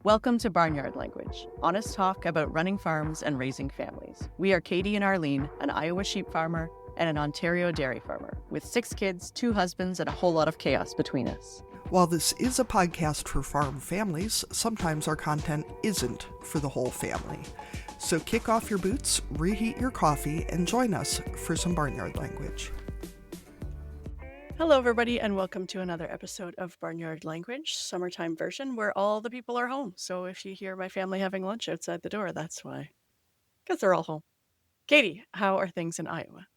Welcome to Barnyard Language, honest talk about running farms and raising families. We are Katie and Arlene, an Iowa sheep farmer and an Ontario dairy farmer, with 6 kids, 2 husbands, and a whole lot of chaos between us. While this is a podcast for farm families, sometimes our content isn't for the whole family. So kick off your boots, reheat your coffee, and join us for some Barnyard Language. Hello, everybody, and welcome to another episode of Barnyard Language, summertime version, where all the people are home. So if you hear my family having lunch outside the door, that's why. Because they're all home. Katie, how are things in Iowa?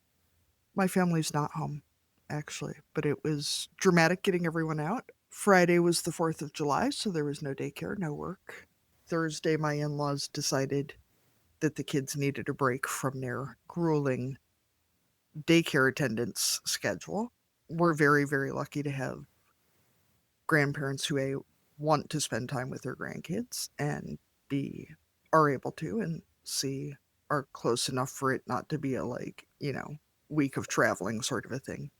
My family's not home, actually, but it was dramatic getting everyone out. Friday was the 4th of July, so there was no daycare, no work. Thursday, my in-laws decided that the kids needed a break from their grueling daycare attendance schedule. We're very, very lucky to have grandparents who A, want to spend time with their grandkids, and B, are able to, and C, are close enough for it not to be a, week of traveling sort of a thing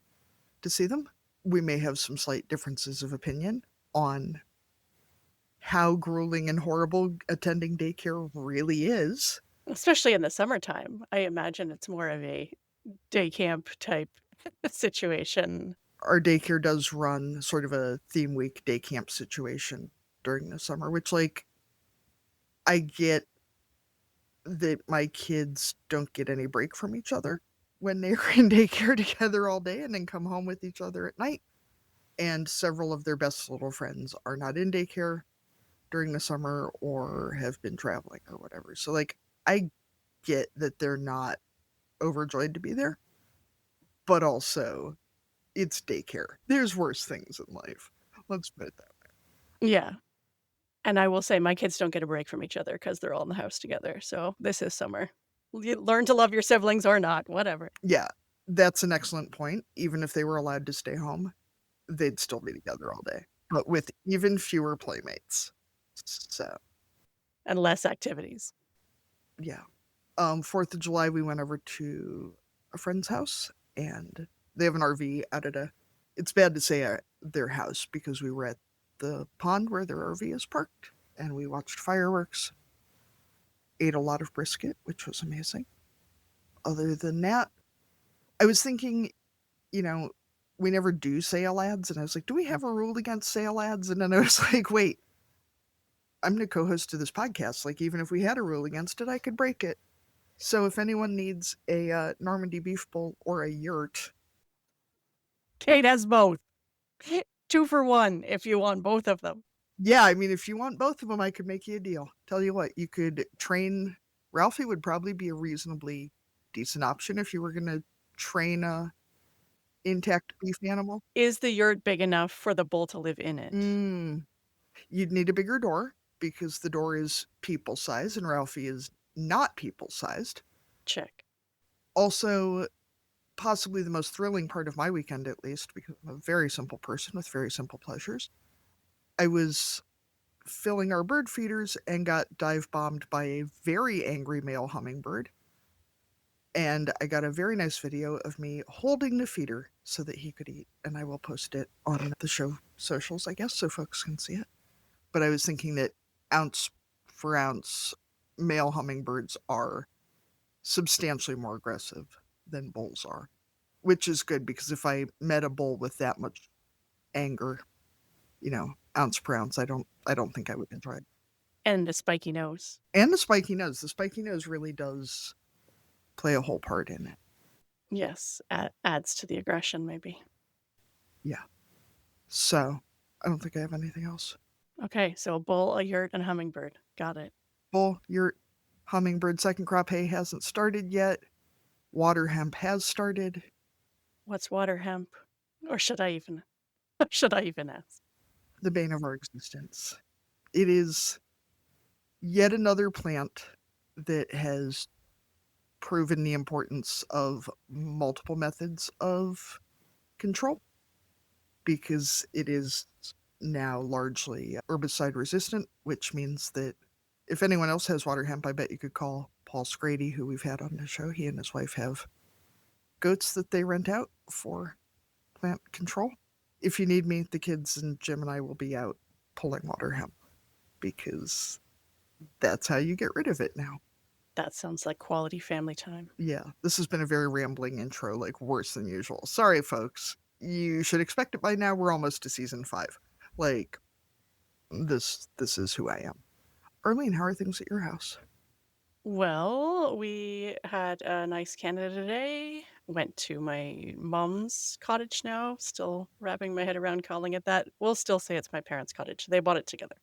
to see them. We may have some slight differences of opinion on how grueling and horrible attending daycare really is. Especially in the summertime. I imagine it's more of a day camp type situation. Our daycare does run sort of a theme week day camp situation during the summer, which, I get that my kids don't get any break from each other when they're in daycare together all day and then come home with each other at night. And several of their best little friends are not in daycare during the summer or have been traveling or whatever. So, I get that they're not overjoyed to be there, but also it's daycare. There's worse things in life. Let's put it that way. Yeah. And I will say my kids don't get a break from each other because they're all in the house together. So this is summer. You learn to love your siblings or not, whatever. Yeah, that's an excellent point. Even if they were allowed to stay home, they'd still be together all day, but with even fewer playmates. So, And less activities. yeah. 4th of July, we went over to a friend's house, and they have an RV out at it's bad to say their house, because we were at the pond where their RV is parked, and we watched fireworks, ate a lot of brisket, which was amazing. Other than that, I was thinking, we never do sale ads, and I was like, do we have a rule against sale ads? And then I was like, wait, I'm the co-host of this podcast. Even if we had a rule against it, I could break it. So if anyone needs a Normandy beef bowl or a yurt. Kate has both. 2 for 1 if you want both of them. Yeah, if you want both of them, I could make you a deal. Tell you what, you could train. Ralphie would probably be a reasonably decent option if you were going to train a intact beef animal. Is the yurt big enough for the bull to live in it? You'd need a bigger door, because the door is people size and Ralphie is not people sized. Check. Also, possibly the most thrilling part of my weekend, at least, because I'm a very simple person with very simple pleasures. I was filling our bird feeders and got dive bombed by a very angry male hummingbird. And I got a very nice video of me holding the feeder so that he could eat. And I will post it on the show socials, I guess, so folks can see it. But I was thinking that ounce for ounce, male hummingbirds are substantially more aggressive than bulls are, which is good, because if I met a bull with that much anger, ounce per ounce, I don't think I would enjoy it. And the spiky nose. And the spiky nose. The spiky nose really does play a whole part in it. Yes, adds to the aggression, maybe. Yeah. So, I don't think I have anything else. Okay, so a bull, a yurt, and a hummingbird. Got it. Bull, yurt, hummingbird. Second crop hay hasn't started yet. Water hemp has started. What's water hemp? Or should I even ask? The bane of our existence. It is yet another plant that has proven the importance of multiple methods of control, because it is now largely herbicide resistant, which means that if anyone else has water hemp, I bet you could call Paul Scrady, who we've had on the show. He and his wife have goats that they rent out for plant control. If you need me, the kids and Jim and I will be out pulling water hemp. because that's how you get rid of it now. That sounds like quality family time. Yeah, this has been a very rambling intro, like worse than usual. Sorry, folks. You should expect it by now. We're almost to season 5. Like, this is who I am. Arlene, how are things at your house? Well, we had a nice Canada Day. Went to my mom's cottage now. Still wrapping my head around calling it that. We'll still say it's my parents' cottage. They bought it together.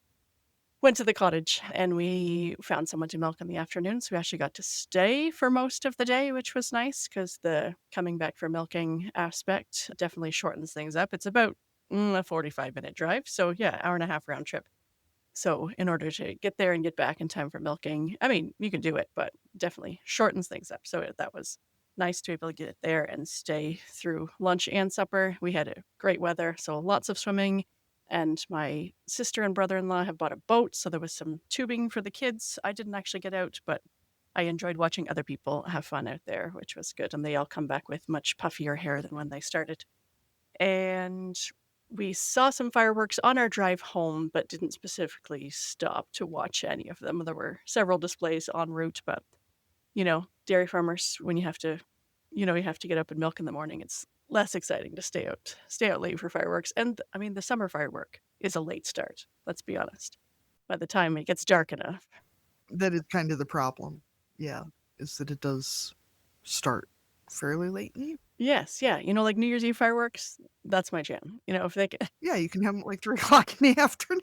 Went to the cottage and we found someone to milk in the afternoon. So we actually got to stay for most of the day, which was nice because the coming back for milking aspect definitely shortens things up. It's about a 45-minute drive. So yeah, hour and a half round trip. So in order to get there and get back in time for milking, I mean, you can do it, but definitely shortens things up. So that was nice to be able to get there and stay through lunch and supper. We had a great weather, so lots of swimming. And my sister and brother-in-law have bought a boat, so there was some tubing for the kids. I didn't actually get out, but I enjoyed watching other people have fun out there, which was good. And they all come back with much puffier hair than when they started. And we saw some fireworks on our drive home, but didn't specifically stop to watch any of them. There were several displays en route, but dairy farmers, when you have to get up and milk in the morning, it's less exciting to stay out late for fireworks. And I mean, the summer firework is a late start. Let's be honest. By the time it gets dark enough. That is kind of the problem. Yeah, is that it does start fairly late in the evening. Yes, yeah. Like New Year's Eve fireworks, that's my jam. If they can. Yeah, you can have them at like 3 o'clock in the afternoon.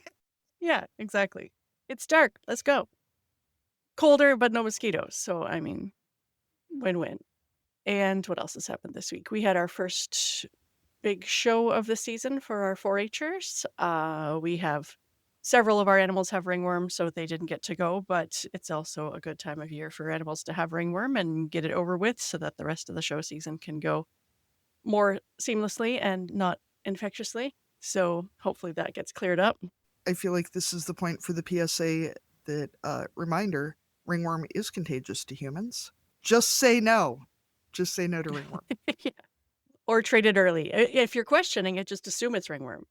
Yeah, exactly. It's dark. Let's go. Colder, but no mosquitoes. So, I mean, win-win. And what else has happened this week? We had our first big show of the season for our 4-Hers. We have several of our animals have ringworm, so they didn't get to go, but it's also a good time of year for animals to have ringworm and get it over with so that the rest of the show season can go more seamlessly and not infectiously. So hopefully that gets cleared up. I feel like this is the point for the PSA that, reminder, ringworm is contagious to humans. Just say no. Just say no to ringworm. Yeah. Or treat it early. If you're questioning it, just assume it's ringworm.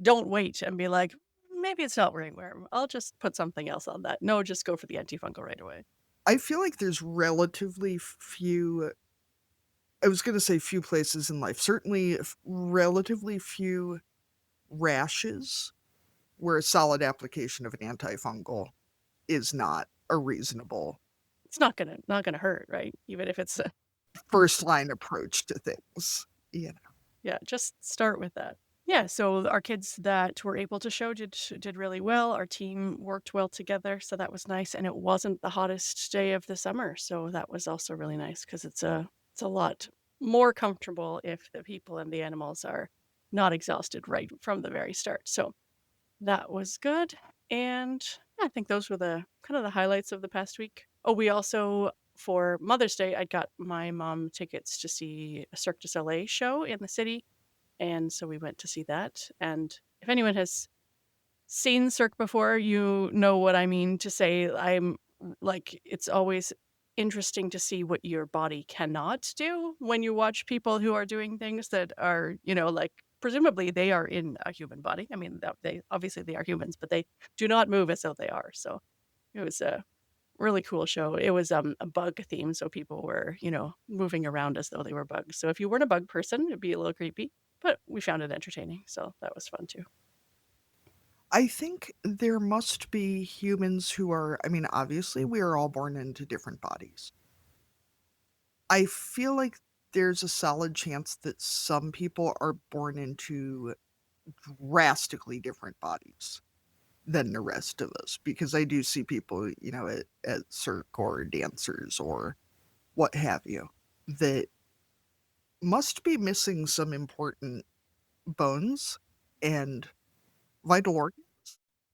Don't wait and be like, maybe it's not ringworm. I'll just put something else on that. No, just go for the antifungal right away. I feel like there's relatively few, I was going to say few places in life, certainly relatively few rashes where a solid application of an antifungal is not a reasonable It's not gonna hurt, right? Even if it's first line approach to things. yeah, just start with that. Yeah, so our kids that were able to show did really well. Our team worked well together, so that was nice. And it wasn't the hottest day of the summer, so that was also really nice because it's a lot more comfortable if the people and the animals are not exhausted right from the very start. So that was good. And yeah, I think those were the kind of the highlights of the past week. Oh, we also, for Mother's Day, I got my mom tickets to see a Cirque du Soleil show in the city. And so we went to see that. And if anyone has seen Cirque before, you know what I mean to say. I'm like, it's always interesting to see what your body cannot do when you watch people who are doing things that are, like presumably they are in a human body. I mean, they obviously they are humans, but they do not move as though they are. So it was a really cool show. It was a bug theme, so people were, moving around as though they were bugs. So if you weren't a bug person, it'd be a little creepy, but we found it entertaining, so that was fun too. I think there must be humans who are, I mean, obviously, we are all born into different bodies. I feel like there's a solid chance that some people are born into drastically different bodies than the rest of us, because I do see people, at cirque or dancers or what have you, that must be missing some important bones and vital organs.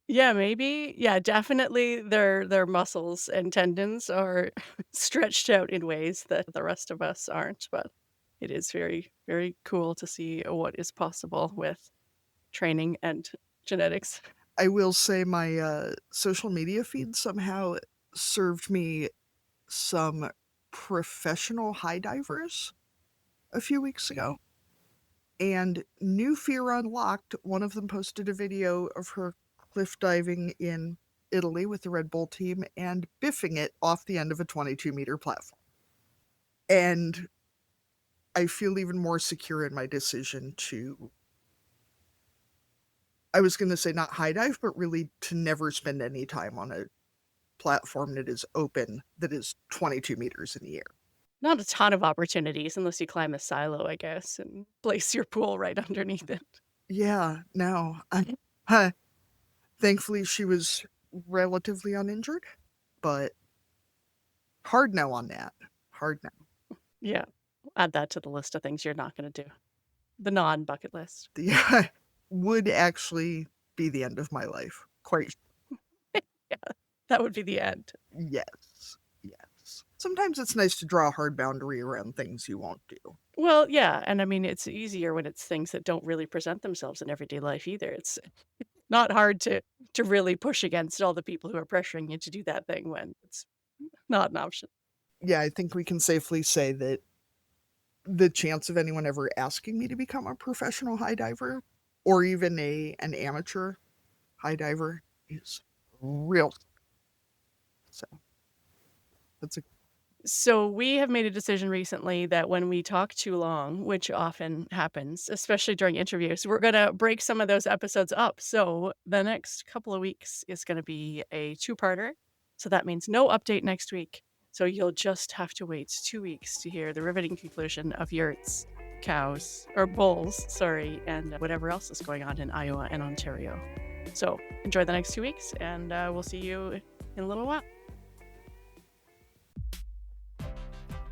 Yeah, maybe. Yeah, definitely their muscles and tendons are stretched out in ways that the rest of us aren't, but it is very, very cool to see what is possible with training and genetics. I will say my social media feed somehow served me some professional high divers a few weeks ago. And new fear unlocked. One of them posted a video of her cliff diving in Italy with the Red Bull team and biffing it off the end of a 22-meter platform. And I feel even more secure in my decision to, I was going to say not high dive, but really to never spend any time on a platform that is open, that is 22 meters in the air. Not a ton of opportunities unless you climb a silo, I guess, and place your pool right underneath it. Yeah, no. Thankfully, she was relatively uninjured, but hard no on that. Hard no. Yeah. Add that to the list of things you're not going to do. The non-bucket list. The would actually be the end of my life. Quite. Yeah, that would be the end. Yes. Yes. Sometimes it's nice to draw a hard boundary around things you won't do. Well, yeah, and I mean, it's easier when it's things that don't really present themselves in everyday life either. It's not hard to really push against all the people who are pressuring you to do that thing when it's not an option. Yeah, I think we can safely say that the chance of anyone ever asking me to become a professional high diver or even an amateur high diver is real. So that's a So we have made a decision recently that when we talk too long, which often happens, especially during interviews, we're going to break some of those episodes up. So the next couple of weeks is going to be a two-parter. So that means no update next week. So you'll just have to wait 2 weeks to hear the riveting conclusion of yurts, cows, or bulls, sorry, and whatever else is going on in Iowa and Ontario. So enjoy the next 2 weeks, and we'll see you in a little while.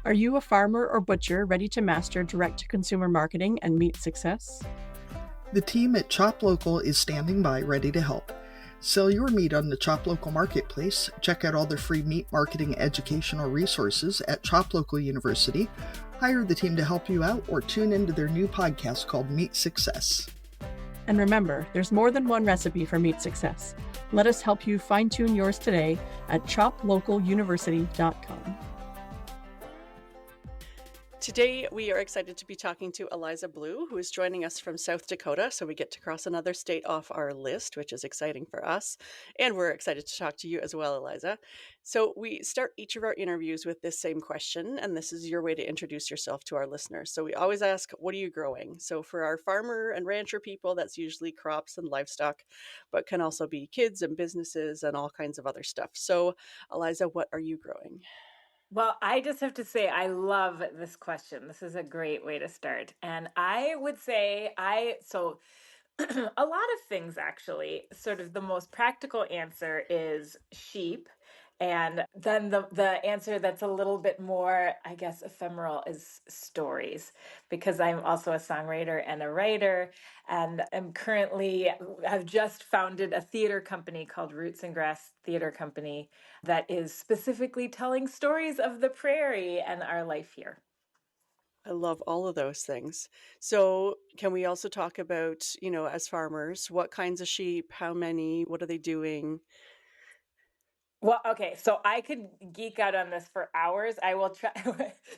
Are you a farmer or butcher ready to master direct-to-consumer marketing and meet success? The team at ChopLocal is standing by ready to help. Sell your meat on the ChopLocal Marketplace. Check out all their free meat marketing educational resources at ChopLocal University. Hire the team to help you out or tune into their new podcast called Meat Success. And remember, there's more than one recipe for meat success. Let us help you fine-tune yours today at ChopLocalUniversity.com. Today, we are excited to be talking to Eliza Blue, who is joining us from South Dakota. So we get to cross another state off our list, which is exciting for us. And we're excited to talk to you as well, Eliza. So we start each of our interviews with this same question, and this is your way to introduce yourself to our listeners. So we always ask, what are you growing? So for our farmer and rancher people, that's usually crops and livestock, but can also be kids and businesses and all kinds of other stuff. So Eliza, what are you growing? Well, I just have to say, I love this question. This is a great way to start. And I would say, a lot of things actually. Sort of the most practical answer is sheep. And then the answer that's a little bit more, I guess, ephemeral is stories, because I'm also a songwriter and a writer, and have just founded a theater company called Roots and Grass Theater Company that is specifically telling stories of the prairie and our life here. I love all of those things. So, can we also talk about, as farmers, what kinds of sheep, how many, what are they doing? Well, okay, so I could geek out on this for hours. I will try.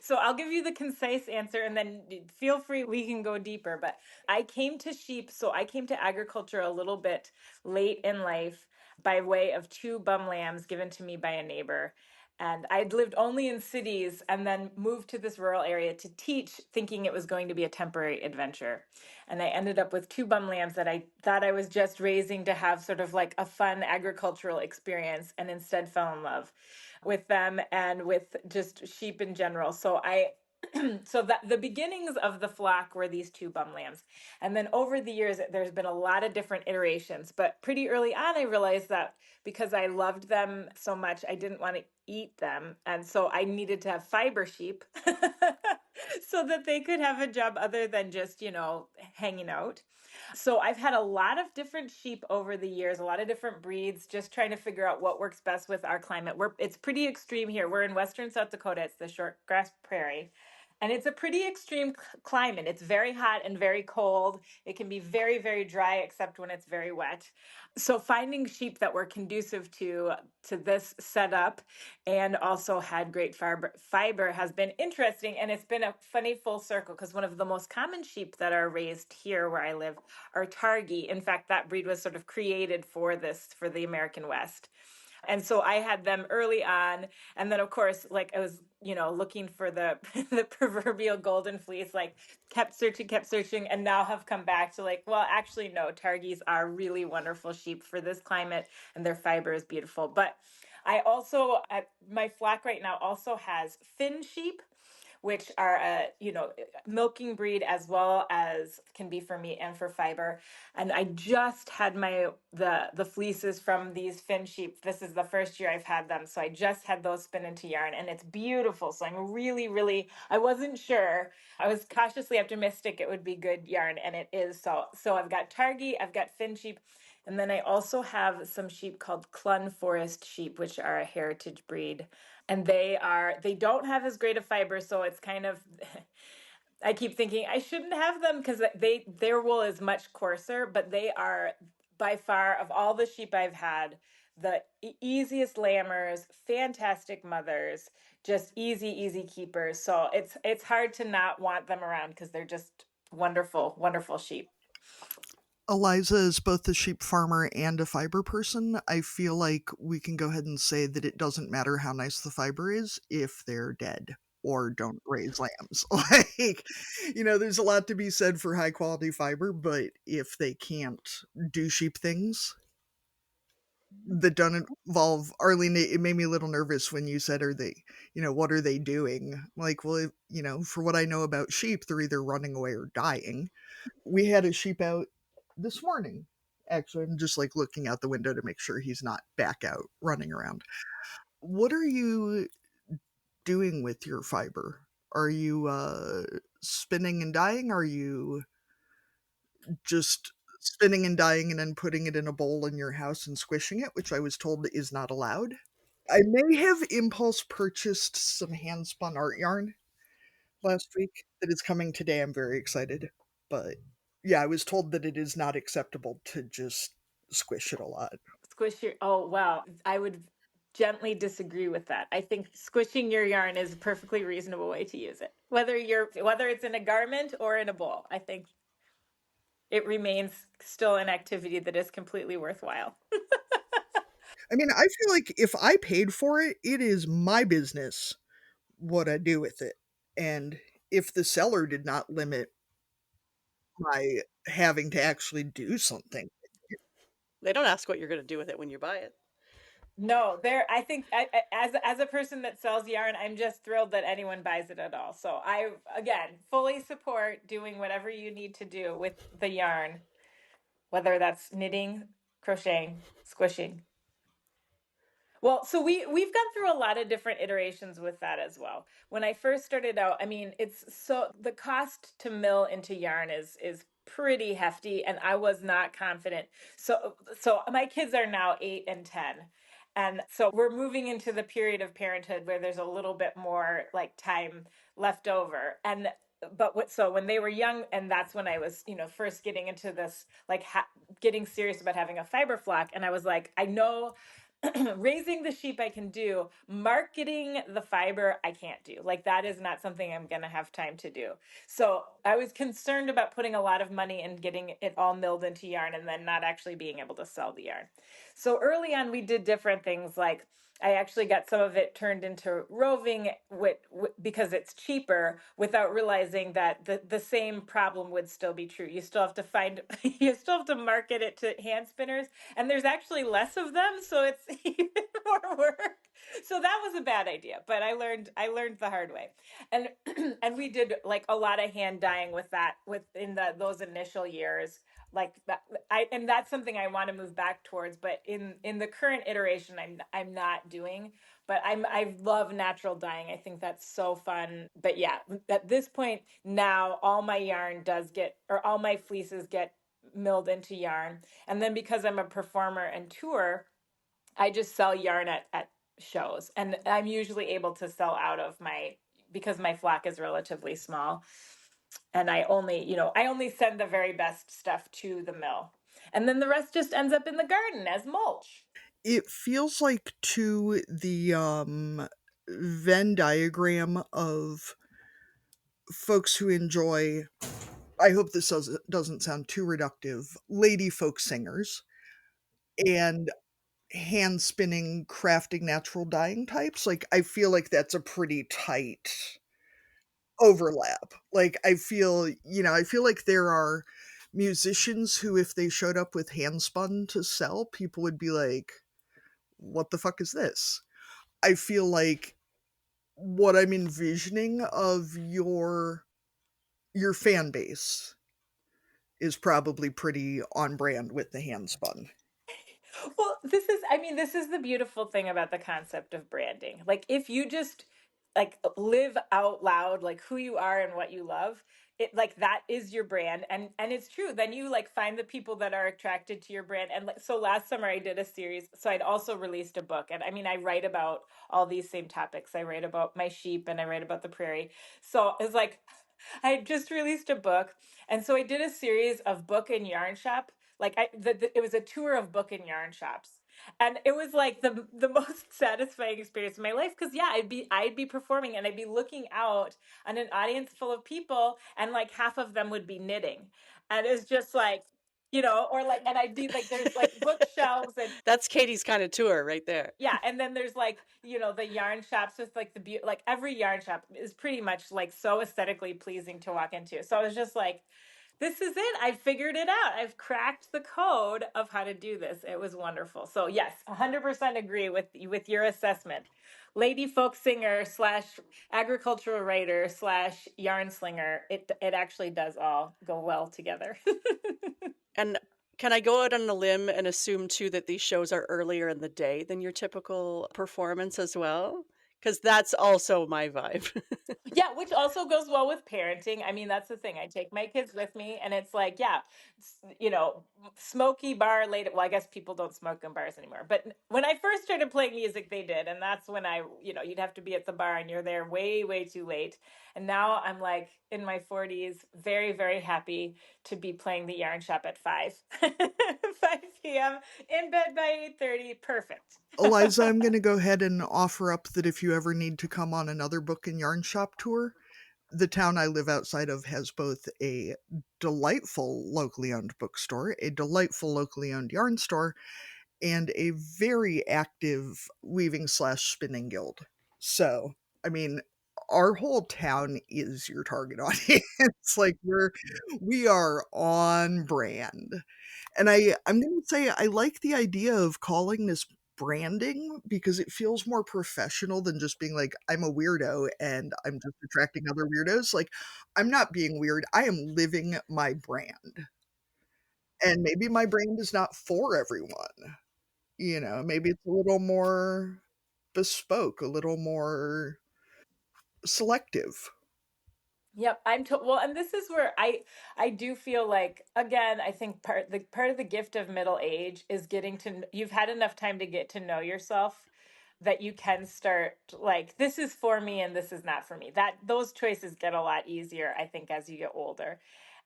So I'll give you the concise answer and then feel free, we can go deeper. But I came to agriculture a little bit late in life by way of two bum lambs given to me by a neighbor. And I'd lived only in cities and then moved to this rural area to teach, thinking it was going to be a temporary adventure. And I ended up with two bum lambs that I thought I was just raising to have sort of like a fun agricultural experience, and instead fell in love with them and with just sheep in general. So that the beginnings of the flock were these two bum lambs. And then over the years, there's been a lot of different iterations. But pretty early on, I realized that because I loved them so much, I didn't want to eat them. And so I needed to have fiber sheep so that they could have a job other than just, hanging out. So I've had a lot of different sheep over the years, a lot of different breeds, just trying to figure out what works best with our climate. It's pretty extreme here. We're in western South Dakota. It's the short grass prairie. And it's a pretty extreme climate. It's very hot and very cold. It can be very, very dry, except when it's very wet. So finding sheep that were conducive to this setup and also had great fiber has been interesting. And it's been a funny full circle because one of the most common sheep that are raised here where I live are Targhee. In fact, that breed was sort of created for the American West. And so I had them early on. And then, of course, like I was, looking for the the proverbial golden fleece, like kept searching, and now have come back to like, well, actually, no, Targhees are really wonderful sheep for this climate, and their fiber is beautiful. But I also, my flock right now also has Finn sheep, which are a milking breed as well as can be for meat and for fiber. And I just had the fleeces from these Finn sheep. This is the first year I've had them, so I just had those spin into yarn, and it's beautiful. So I'm really, really, I wasn't sure. I was cautiously optimistic it would be good yarn, and it is. So I've got Targhee, I've got Finn sheep. And then I also have some sheep called Clun Forest sheep, which are a heritage breed. And they don't have as great a fiber, so it's kind of I keep thinking I shouldn't have them because their wool is much coarser, but they are by far of all the sheep I've had the easiest lambers, fantastic mothers, just easy keepers. So it's hard to not want them around because they're just wonderful sheep. Eliza is both a sheep farmer and a fiber person. I feel like we can go ahead and say that it doesn't matter how nice the fiber is if they're dead or don't raise lambs. Like, there's a lot to be said for high quality fiber, but if they can't do sheep things that don't involve Arlene, it made me a little nervous when you said, what are they doing? Like, well, for what I know about sheep, they're either running away or dying. We had a sheep out this morning. Actually, I'm just like looking out the window to make sure he's not back out running around. What are you doing with your fiber? Are you spinning and dyeing? Are you just spinning and dyeing and then putting it in a bowl in your house and squishing it, which I was told is not allowed? I may have impulse purchased some hand spun art yarn last week that is coming today. I'm very excited. But yeah, I was told that it is not acceptable to just squish it a lot. Squish your, oh, wow. I would gently disagree with that. I think squishing your yarn is a perfectly reasonable way to use it. Whether it's in a garment or in a bowl, I think it remains still an activity that is completely worthwhile. I mean, I feel like if I paid for it, it is my business what I do with it. And if the seller did not limit my having to actually do something, They don't ask what you're going to do with it when you buy it. No, I think as a person that sells yarn, I'm just thrilled that anyone buys it at all. So I, again, fully support doing whatever you need to do with the yarn, whether that's knitting, crocheting, squishing. Well, so we've gone through a lot of different iterations with that as well. When I first started out, I mean, the cost to mill into yarn is pretty hefty, and I was not confident. So my kids are now 8 and 10. And so we're moving into the period of parenthood where there's a little bit more like time left over. And so when they were young, and that's when I was, first getting into this, like getting serious about having a fiber flock. And I was like, I know raising the sheep I can do, marketing the fiber I can't do. Like that is not something I'm going to have time to do. So I was concerned about putting a lot of money and getting it all milled into yarn and then not actually being able to sell the yarn. So early on we did different things, like I actually got some of it turned into roving because it's cheaper, without realizing that the same problem would still be true. You still have to you still have to market it to hand spinners, and there's actually less of them, so it's even more work. So that was a bad idea, but I learned the hard way. And and we did like a lot of hand dyeing with that within those initial years. Like that, and that's something I want to move back towards, but in the current iteration I'm not doing. But I love natural dyeing. I think that's so fun. But yeah, at this point now all my yarn all my fleeces get milled into yarn. And then because I'm a performer and tour, I just sell yarn at shows, and I'm usually able to sell out of my because my flock is relatively small, and I only send the very best stuff to the mill, and then the rest just ends up in the garden as mulch. It feels like to the Venn diagram of folks who enjoy, I hope this doesn't sound too reductive, lady folk singers and hand spinning, crafting, natural dyeing types. Like, I feel like that's a pretty tight overlap. Like, I feel like there are musicians who, if they showed up with hand spun to sell, people would be like, what the fuck is this? I feel like what I'm envisioning of your fan base is probably pretty on brand with the hand spun. Well, this is the beautiful thing about the concept of branding. Like, if you just like live out loud like who you are and what you love, it like that is your brand, and it's true. Then you like find the people that are attracted to your brand. And like, so last summer I did a series. So I'd also released a book, and I mean I write about all these same topics. I write about my sheep and I write about the prairie. So it's like I just released a book, and so I did a series of book and yarn shop. It was a tour of book and yarn shops, and it was like the most satisfying experience of my life, because yeah, I'd be performing and I'd be looking out on an audience full of people, and like half of them would be knitting, and it's just like, or like, and I'd be like, there's like bookshelves and That's Katie's kind of tour right there. yeah, and then there's like, the yarn shops with like like every yarn shop is pretty much like so aesthetically pleasing to walk into. So I was just like, this is it. I figured it out. I've cracked the code of how to do this. It was wonderful. So yes, 100% agree with your assessment. Lady folk singer slash agricultural writer slash yarn slinger. It actually does all go well together. And can I go out on a limb and assume too that these shows are earlier in the day than your typical performance as well? Because that's also my vibe. Yeah, which also goes well with parenting. I mean, that's the thing. I take my kids with me, and it's like, yeah, smoky bar late. Well, I guess people don't smoke in bars anymore. But when I first started playing music, they did, and that's when you'd have to be at the bar, and you're there way, way too late. And now I'm like in my 40s, very, very happy to be playing the yarn shop at 5 p.m. in bed by 8:30. Perfect. Eliza, I'm going to go ahead and offer up that if you ever need to come on another book and yarn shop tour, the town I live outside of has both a delightful locally owned bookstore, a delightful locally owned yarn store, and a very active weaving slash spinning guild. So, I mean, our whole town is your target audience. Like, we are on brand. And I'm gonna say I like the idea of calling this branding because it feels more professional than just being like, I'm a weirdo and I'm just attracting other weirdos. Like, I'm not being weird. I am living my brand. And maybe my brand is not for everyone. Maybe it's a little more bespoke, a little more selective. Yep, well, and this is where I do feel like, again, I think part of the gift of middle age is you've had enough time to get to know yourself, that you can start like, this is for me and this is not for me. That those choices get a lot easier, I think, as you get older.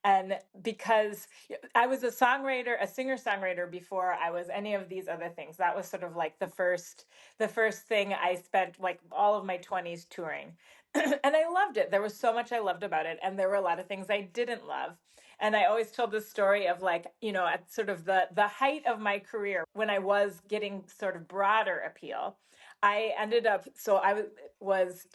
And because I was a singer-songwriter before I was any of these other things. That was sort of like the first thing I spent like all of my 20s touring. And I loved it. There was so much I loved about it, and there were a lot of things I didn't love. And I always told this story of like, at sort of the height of my career, when I was getting sort of broader appeal, I ended up, so was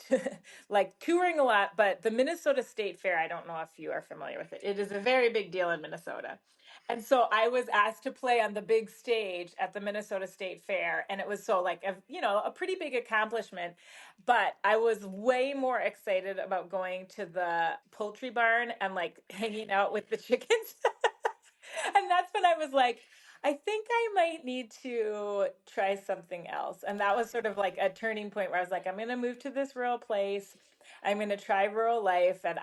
like touring a lot. But the Minnesota State Fair, I don't know if you are familiar with it. It is a very big deal in Minnesota. And so I was asked to play on the big stage at the Minnesota State Fair, and it was so like a pretty big accomplishment. But I was way more excited about going to the poultry barn and like hanging out with the chickens. And that's when I was like, I think I might need to try something else. And that was sort of like a turning point where I was like, I'm going to move to this rural place. I'm going to try rural life. And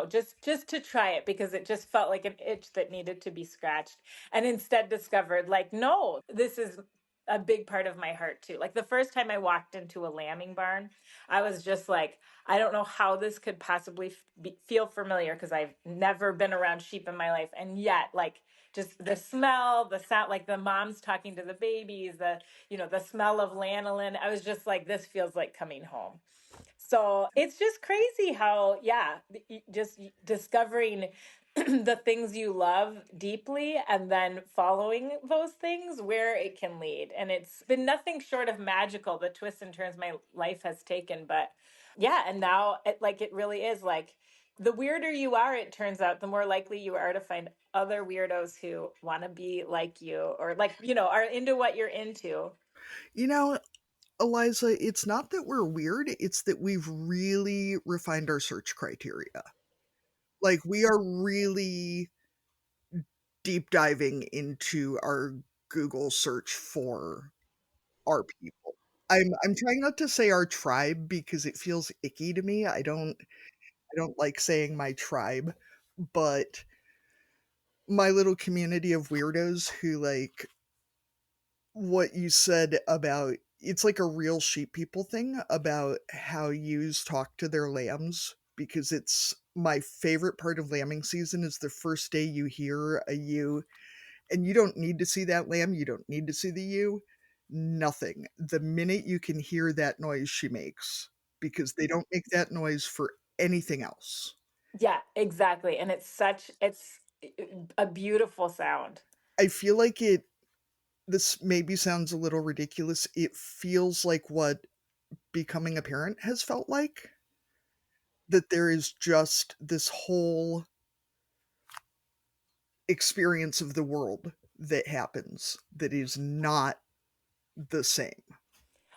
just to try it, because it just felt like an itch that needed to be scratched. And instead discovered like, no, this is a big part of my heart too. Like the first time I walked into a lambing barn, I was just like, I don't know how this could possibly feel familiar because I've never been around sheep in my life. And yet, like, just the smell, the sound, like the moms talking to the babies, the smell of lanolin. I was just like, this feels like coming home. So it's just crazy how, yeah, just discovering the things you love deeply and then following those things where it can lead. And it's been nothing short of magical, the twists and turns my life has taken. But yeah, and now it really is like the weirder you are, it turns out, the more likely you are to find other weirdos who want to be like you or are into what you're into. You know, Eliza, it's not that we're weird, it's that we've really refined our search criteria. Like, we are really deep diving into our Google search for our people. I'm trying not to say our tribe because it feels icky to me. I don't like saying my tribe, but my little community of weirdos who like what you said about it's like a real sheep people thing about how ewes talk to their lambs because it's my favorite part of lambing season is the first day you hear a ewe and you don't need to see that lamb, you don't need to see the ewe, nothing. The minute you can hear that noise she makes because they don't make that noise for anything else. Yeah, exactly. And it's a beautiful sound. I feel like this maybe sounds a little ridiculous. It feels like what becoming a parent has felt like, that there is just this whole experience of the world that happens that is not the same.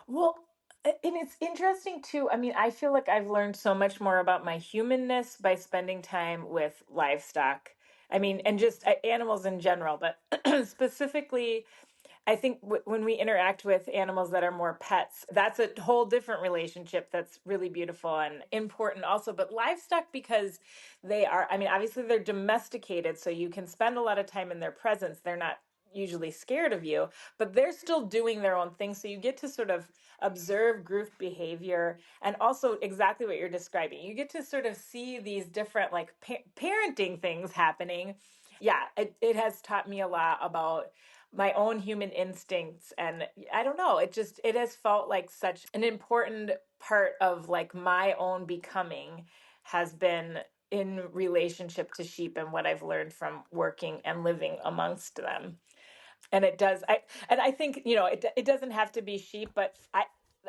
Well, and it's interesting too. I mean, I feel like I've learned so much more about my humanness by spending time with livestock. I mean, and just animals in general, but specifically I think when we interact with animals that are more pets, that's a whole different relationship that's really beautiful and important also. But livestock, because they are, I mean, obviously they're domesticated, so you can spend a lot of time in their presence. They're not usually scared of you, but they're still doing their own thing. So you get to sort of observe group behavior and also exactly what you're describing. You get to sort of see these different like parenting things happening. Yeah, it has taught me a lot about my own human instincts, and I don't know, it has felt like such an important part of like my own becoming has been in relationship to sheep and what I've learned from working and living amongst them. And I think it doesn't have to be sheep, but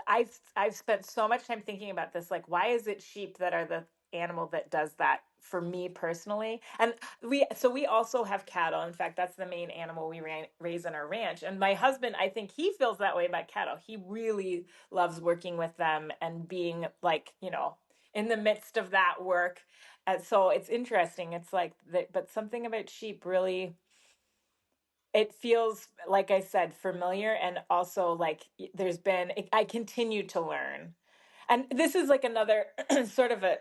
I've spent so much time thinking about this, like why is it sheep that are the animal that does that for me personally? And we also have cattle. In fact, that's the main animal we raise in our ranch. And my husband, I think he feels that way about cattle. He really loves working with them and being like, in the midst of that work. And so it's interesting. It's like that, but something about sheep really, it feels, like I said, familiar, and also like I continue to learn. And this is like another sort of a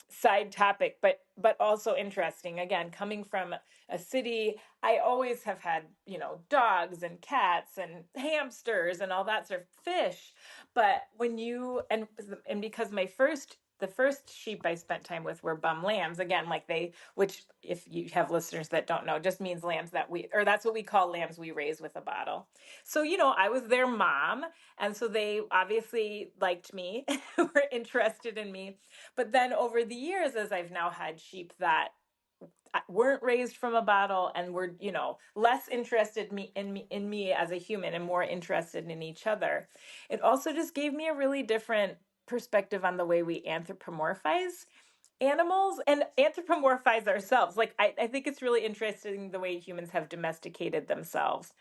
side topic, but also interesting. Again, coming from a city, I always have had, dogs and cats and hamsters and all that sort of fish. But when you and because the first sheep I spent time with were bum lambs. Again, which if you have listeners that don't know, just means lambs or that's what we call lambs we raise with a bottle. So, I was their mom. And so they obviously liked me, were interested in me. But then over the years, as I've now had sheep that weren't raised from a bottle and were, less interested in me as a human and more interested in each other, it also just gave me a really different perspective on the way we anthropomorphize animals and anthropomorphize ourselves. Like I think it's really interesting the way humans have domesticated themselves.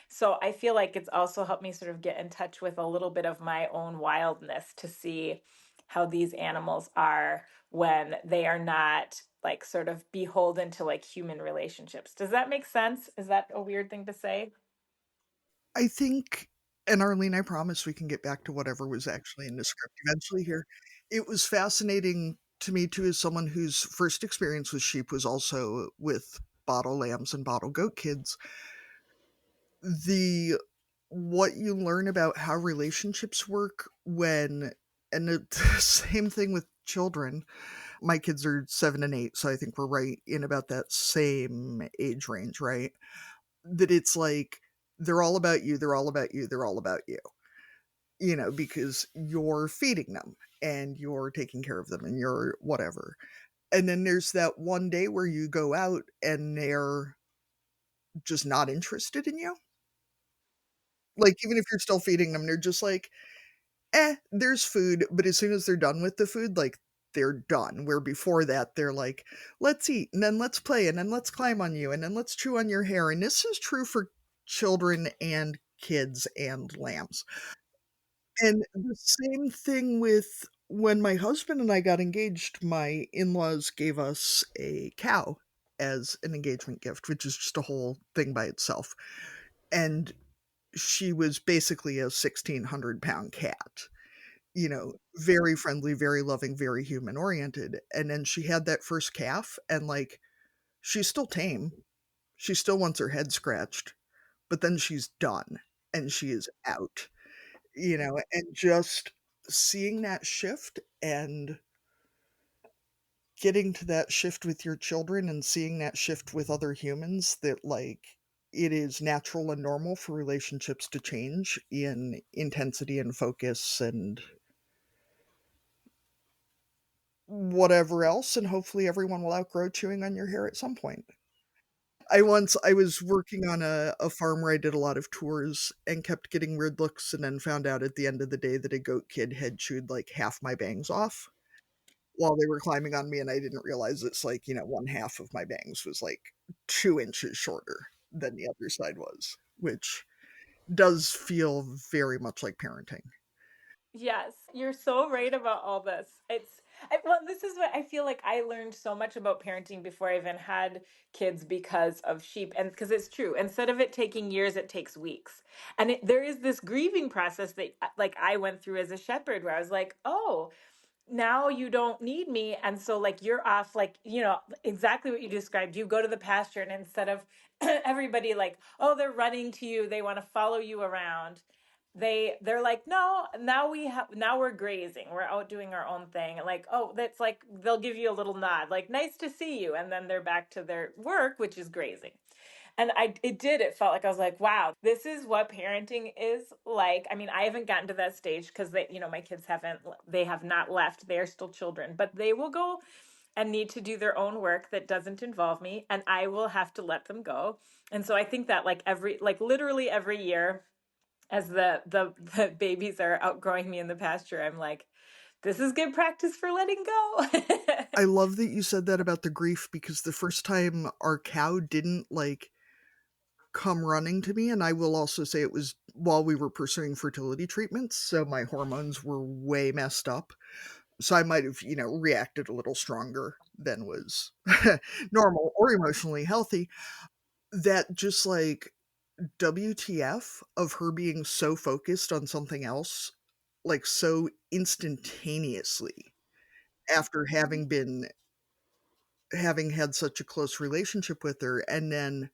So I feel like it's also helped me sort of get in touch with a little bit of my own wildness to see how these animals are when they are not like sort of beholden to like human relationships. Does that make sense? Is that a weird thing to say? I think, and Arlene, I promise we can get back to whatever was actually in the script eventually here. It was fascinating to me too, as someone whose first experience with sheep was also with bottle lambs and bottle goat kids. The what you learn about how relationships work and the same thing with children. My kids are 7 and 8, so I think we're right in about that same age range, right? That it's like they're all about you, they're all about you, they're all about you. Because you're feeding them and you're taking care of them and you're whatever. And then there's that one day where you go out and they're just not interested in you. Like, even if you're still feeding them, they're just like, there's food. But as soon as they're done with the food, like, they're done. Where before that, they're like, let's eat, and then let's play, and then let's climb on you, and then let's chew on your hair. And this is true for children and kids and lambs. And the same thing with when my husband and I got engaged, my in-laws gave us a cow as an engagement gift, which is just a whole thing by itself. And she was basically a 1,600-pound cat, very friendly, very loving, very human oriented. And then she had that first calf, and like, she's still tame. She still wants her head scratched, but then she's done and she is out. And just seeing that shift and getting to that shift with your children and seeing that shift with other humans, that like it is natural and normal for relationships to change in intensity and focus and whatever else, and hopefully everyone will outgrow chewing on your hair at some point. I was working on a farm where I did a lot of tours and kept getting weird looks, and then found out at the end of the day that a goat kid had chewed, like, half my bangs off while they were climbing on me, and I didn't realize it's like, one half of my bangs was, like, 2 inches shorter than the other side was, which does feel very much like parenting. Yes, you're so right about all this. Well, this is what I feel like I learned so much about parenting before I even had kids because of sheep. And because it's true, instead of it taking years, it takes weeks. And there is this grieving process that like I went through as a shepherd where I was like, oh, now you don't need me, and so like you're off, like, exactly what you described. You go to the pasture, and instead of everybody like, oh, they're running to you, they want to follow you around, they're like, no, now we're grazing, we're out doing our own thing. And like, oh, that's like they'll give you a little nod like, nice to see you, and then they're back to their work, which is grazing. And it felt like I was like, wow, this is what parenting is like. I mean, I haven't gotten to that stage because my kids they have not left. They are still children, but they will go and need to do their own work that doesn't involve me, and I will have to let them go. And so I think that like literally every year, as the babies are outgrowing me in the pasture, I'm like, this is good practice for letting go. I love that you said that about the grief, because the first time our cow didn't, like, come running to me, and I will also say it was while we were pursuing fertility treatments, so my hormones were way messed up. So I might have, reacted a little stronger than was normal or emotionally healthy. That just like WTF of her being so focused on something else, like so instantaneously after having had such a close relationship with her. And then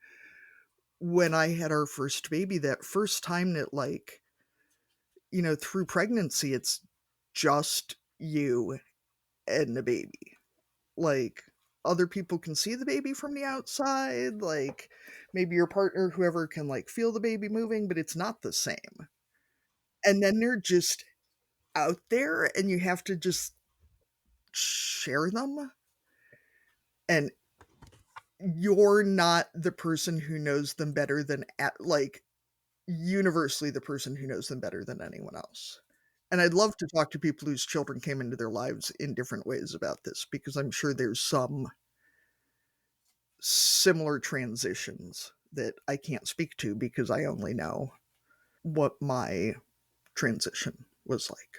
when I had our first baby, that first time that, like, through pregnancy, it's just you and the baby. Like, other people can see the baby from the outside, like, maybe your partner, whoever, can, like, feel the baby moving, but it's not the same. And then they're just out there, and you have to just share them, and you're not the person who knows them better than like, universally the person who knows them better than anyone else. And I'd love to talk to people whose children came into their lives in different ways about this, because I'm sure there's some similar transitions that I can't speak to because I only know what my transition was like.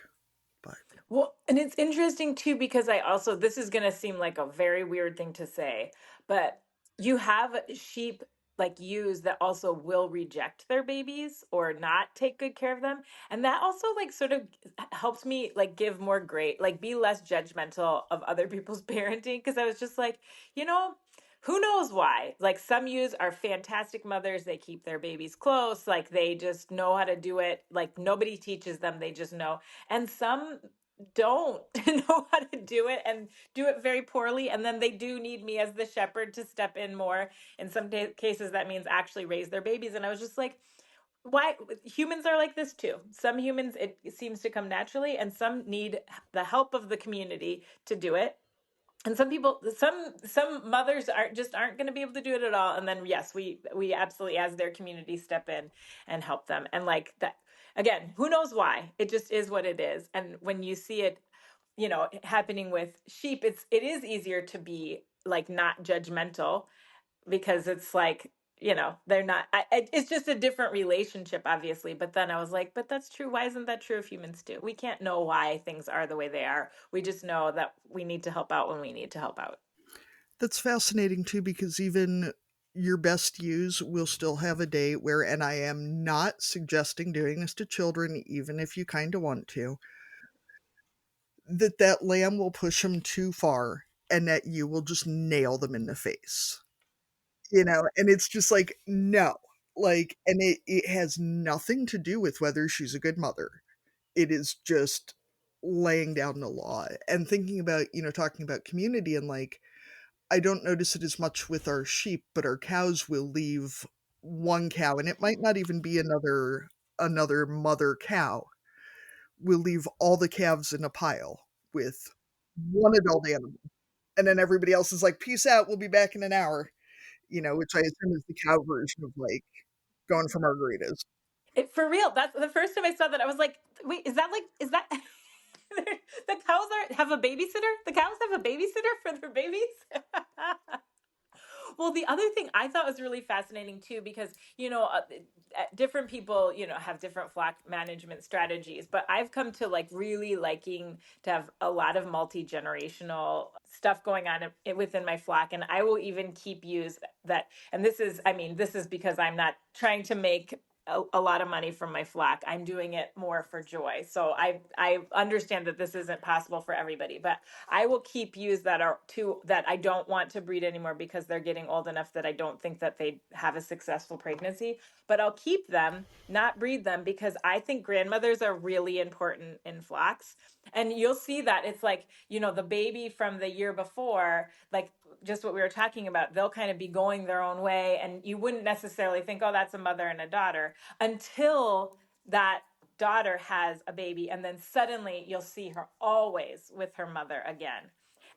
But Well, and it's interesting too, because this is going to seem like a very weird thing to say, but you have sheep like ewes that also will reject their babies or not take good care of them. And that also like sort of helps me like give like be less judgmental of other people's parenting. Cause I was just like, you know, who knows why? Like some ewes are fantastic mothers. They keep their babies close. Like they just know how to do it. Like nobody teaches them. They just know. And some don't know how to do it and do it very poorly. And then they do need me as the shepherd to step in more. In some cases, that means actually raise their babies. And I was just like, why humans are like this too. Some humans, it seems to come naturally, and some need the help of the community to do it. And some people, some mothers aren't going to be able to do it at all. And then yes, we absolutely, as their community, step in and help them. And like that, again, who knows why? It just is what it is. And when you see it, happening with sheep, it is easier to be like not judgmental, because it's like, they're not it's just a different relationship, obviously. But then I was like, but that's true. Why isn't that true of humans too? We can't know why things are the way they are. We just know that we need to help out when we need to help out. That's fascinating too, because even your best ewes will still have a day where, and I am not suggesting doing this to children, even if you kind of want to, that lamb will push them too far and that you will just nail them in the face. And it's just like, no. Like, and it has nothing to do with whether she's a good mother. It is just laying down the law and thinking about, talking about community, and like, I don't notice it as much with our sheep, but our cows will leave one cow, and it might not even be another mother cow. Will leave all the calves in a pile with one adult animal. And then everybody else is like, "Peace out, we'll be back in an hour." Which I assume is the cow version of like going for margaritas. For real, that's the first time I saw that. I was like, wait, is that the cows have a babysitter? The cows have a babysitter for their babies? Well, the other thing I thought was really fascinating too, because, different people, have different flock management strategies, but I've come to like really liking to have a lot of multi-generational stuff going on within my flock. And I will even keep ewes that, and this is because I'm not trying to make a lot of money from my flock. I'm doing it more for joy. So I understand that this isn't possible for everybody, but I will keep ewes that I don't want to breed anymore, because they're getting old enough that I don't think that they have a successful pregnancy. But I'll keep them, not breed them, because I think grandmothers are really important in flocks. And you'll see that it's like, the baby from the year before, like just what we were talking about, they'll kind of be going their own way. And you wouldn't necessarily think, oh, that's a mother and a daughter, until that daughter has a baby, and then suddenly you'll see her always with her mother again.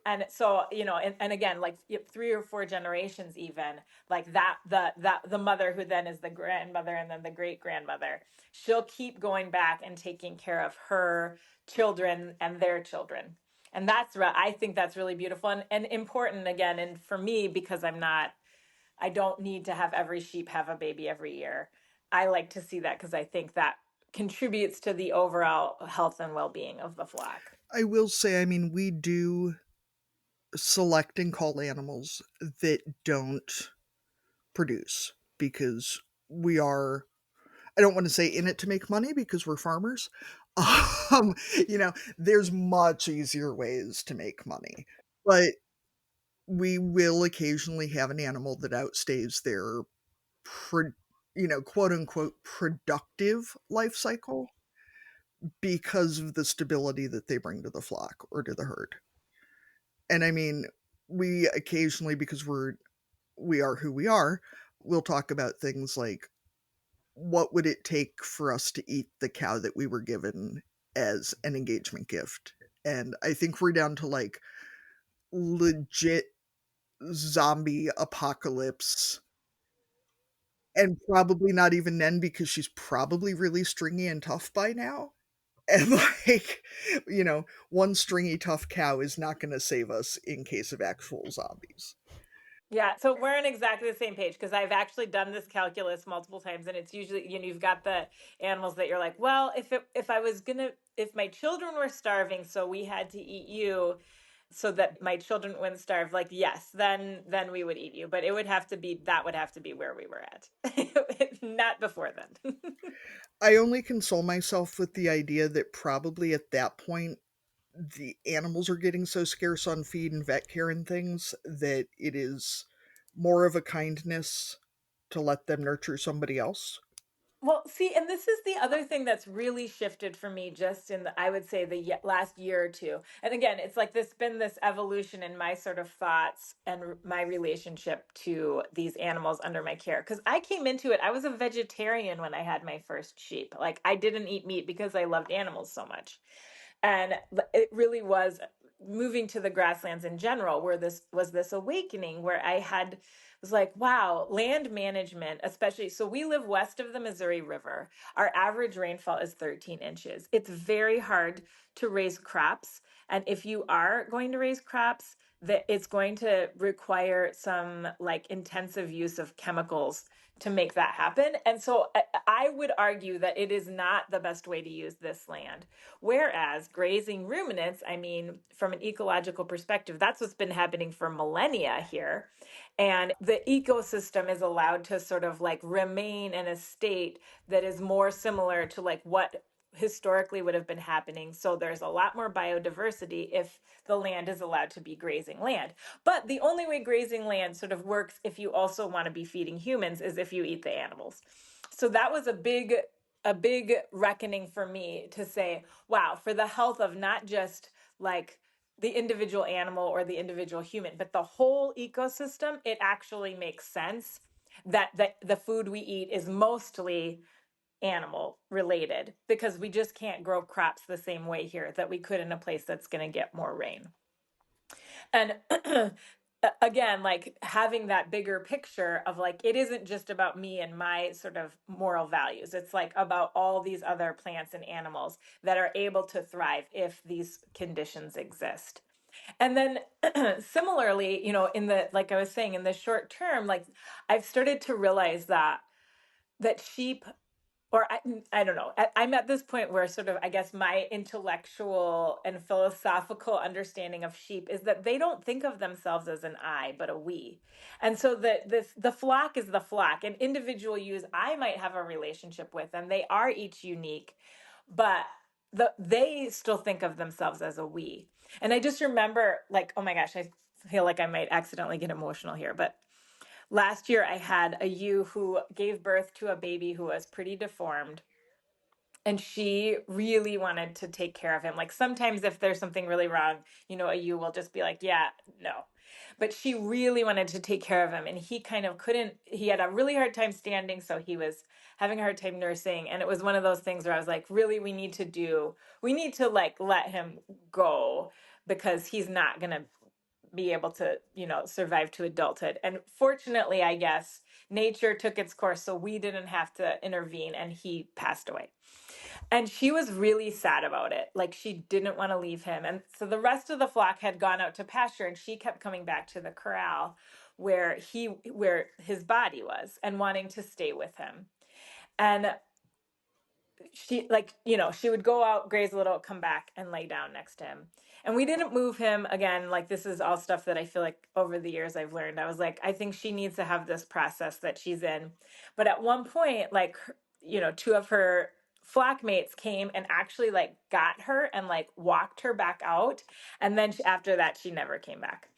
And so, and again, like 3 or 4 generations, even like that, the mother, who then is the grandmother and then the great grandmother, she'll keep going back and taking care of her children and their children. And I think that's really beautiful and important, again. And for me, because I don't need to have every sheep have a baby every year. I like to see that, because I think that contributes to the overall health and well-being of the flock. I will say, I mean, we do select and call animals that don't produce, because we are, I don't want to say in it to make money, because we're farmers. Um, there's much easier ways to make money. But we will occasionally have an animal that outstays their quote unquote productive life cycle, because of the stability that they bring to the flock or to the herd. And I mean, we occasionally, because we are who we are, we'll talk about things like, what would it take for us to eat the cow that we were given as an engagement gift? And I think we're down to like legit zombie apocalypse. And probably not even then, because she's probably really stringy and tough by now. And like, one stringy tough cow is not going to save us in case of actual zombies. Yeah, so we're on exactly the same page, because I've actually done this calculus multiple times, and it's usually, you've got the animals that you're like, well, if my children were starving, so we had to eat you so that my children wouldn't starve, like, yes, then we would eat you, but that would have to be where we were at. Not before then. I only console myself with the idea that probably at that point, the animals are getting so scarce on feed and vet care and things that it is more of a kindness to let them nurture somebody else. Well, see, and this is the other thing that's really shifted for me just in the, I would say the last year or two. And again, it's like this been this evolution in my sort of thoughts and my relationship to these animals under my care. Because I came into it, I was a vegetarian when I had my first sheep. Like I didn't eat meat because I loved animals so much. And it really was moving to the grasslands in general where this was this awakening where I had was like, wow, land management, especially. So we live west of the Missouri River. Our average rainfall is 13 inches. It's very hard to raise crops. And if you are going to raise crops, that it's going to require some like intensive use of chemicals to make that happen. And so I would argue that it is not the best way to use this land. Whereas grazing ruminants, I mean, from an ecological perspective, that's what's been happening for millennia here. And the ecosystem is allowed to sort of like remain in a state that is more similar to like what historically would have been happening. So there's a lot more biodiversity if the land is allowed to be grazing land. But the only way grazing land sort of works if you also want to be feeding humans is if you eat the animals. So that was a big reckoning for me to say, wow, for the health of not just like the individual animal or the individual human, but the whole ecosystem, it actually makes sense that the food we eat is mostly animal related because we just can't grow crops the same way here that we could in a place that's going to get more rain. And again, like having that bigger picture of like, it isn't just about me and my sort of moral values. It's like about all these other plants and animals that are able to thrive if these conditions exist. And then similarly, in the, like I was saying, in the short term, like I've started to realize that sheep, or I don't know, I'm at this point where sort of, I guess, my intellectual and philosophical understanding of sheep is that they don't think of themselves as an I, but a we. And so the flock is the flock, and individual ewes I might have a relationship with, and they are each unique, but they still think of themselves as a we. And I just remember, like, oh my gosh, I feel like I might accidentally get emotional here, but last year I had a ewe who gave birth to a baby who was pretty deformed. And she really wanted to take care of him. Like sometimes if there's something really wrong, a ewe will just be like, yeah, no. But she really wanted to take care of him. And he kind of couldn't, he had a really hard time standing. So he was having a hard time nursing. And it was one of those things where I was like, really, we need to like let him go because he's not going to be able to, survive to adulthood. And fortunately, I guess, nature took its course, so we didn't have to intervene and he passed away. And she was really sad about it. Like she didn't want to leave him. And so the rest of the flock had gone out to pasture and she kept coming back to the corral where his body was and wanting to stay with him. And she like she would go out, graze a little, come back and lay down next to him, and we didn't move him. Again, like this is all stuff that I feel like over the years I've learned. I was like, I think she needs to have this process that she's in. But at one point, like two of her flock mates came and actually like got her and like walked her back out, and then after that she never came back.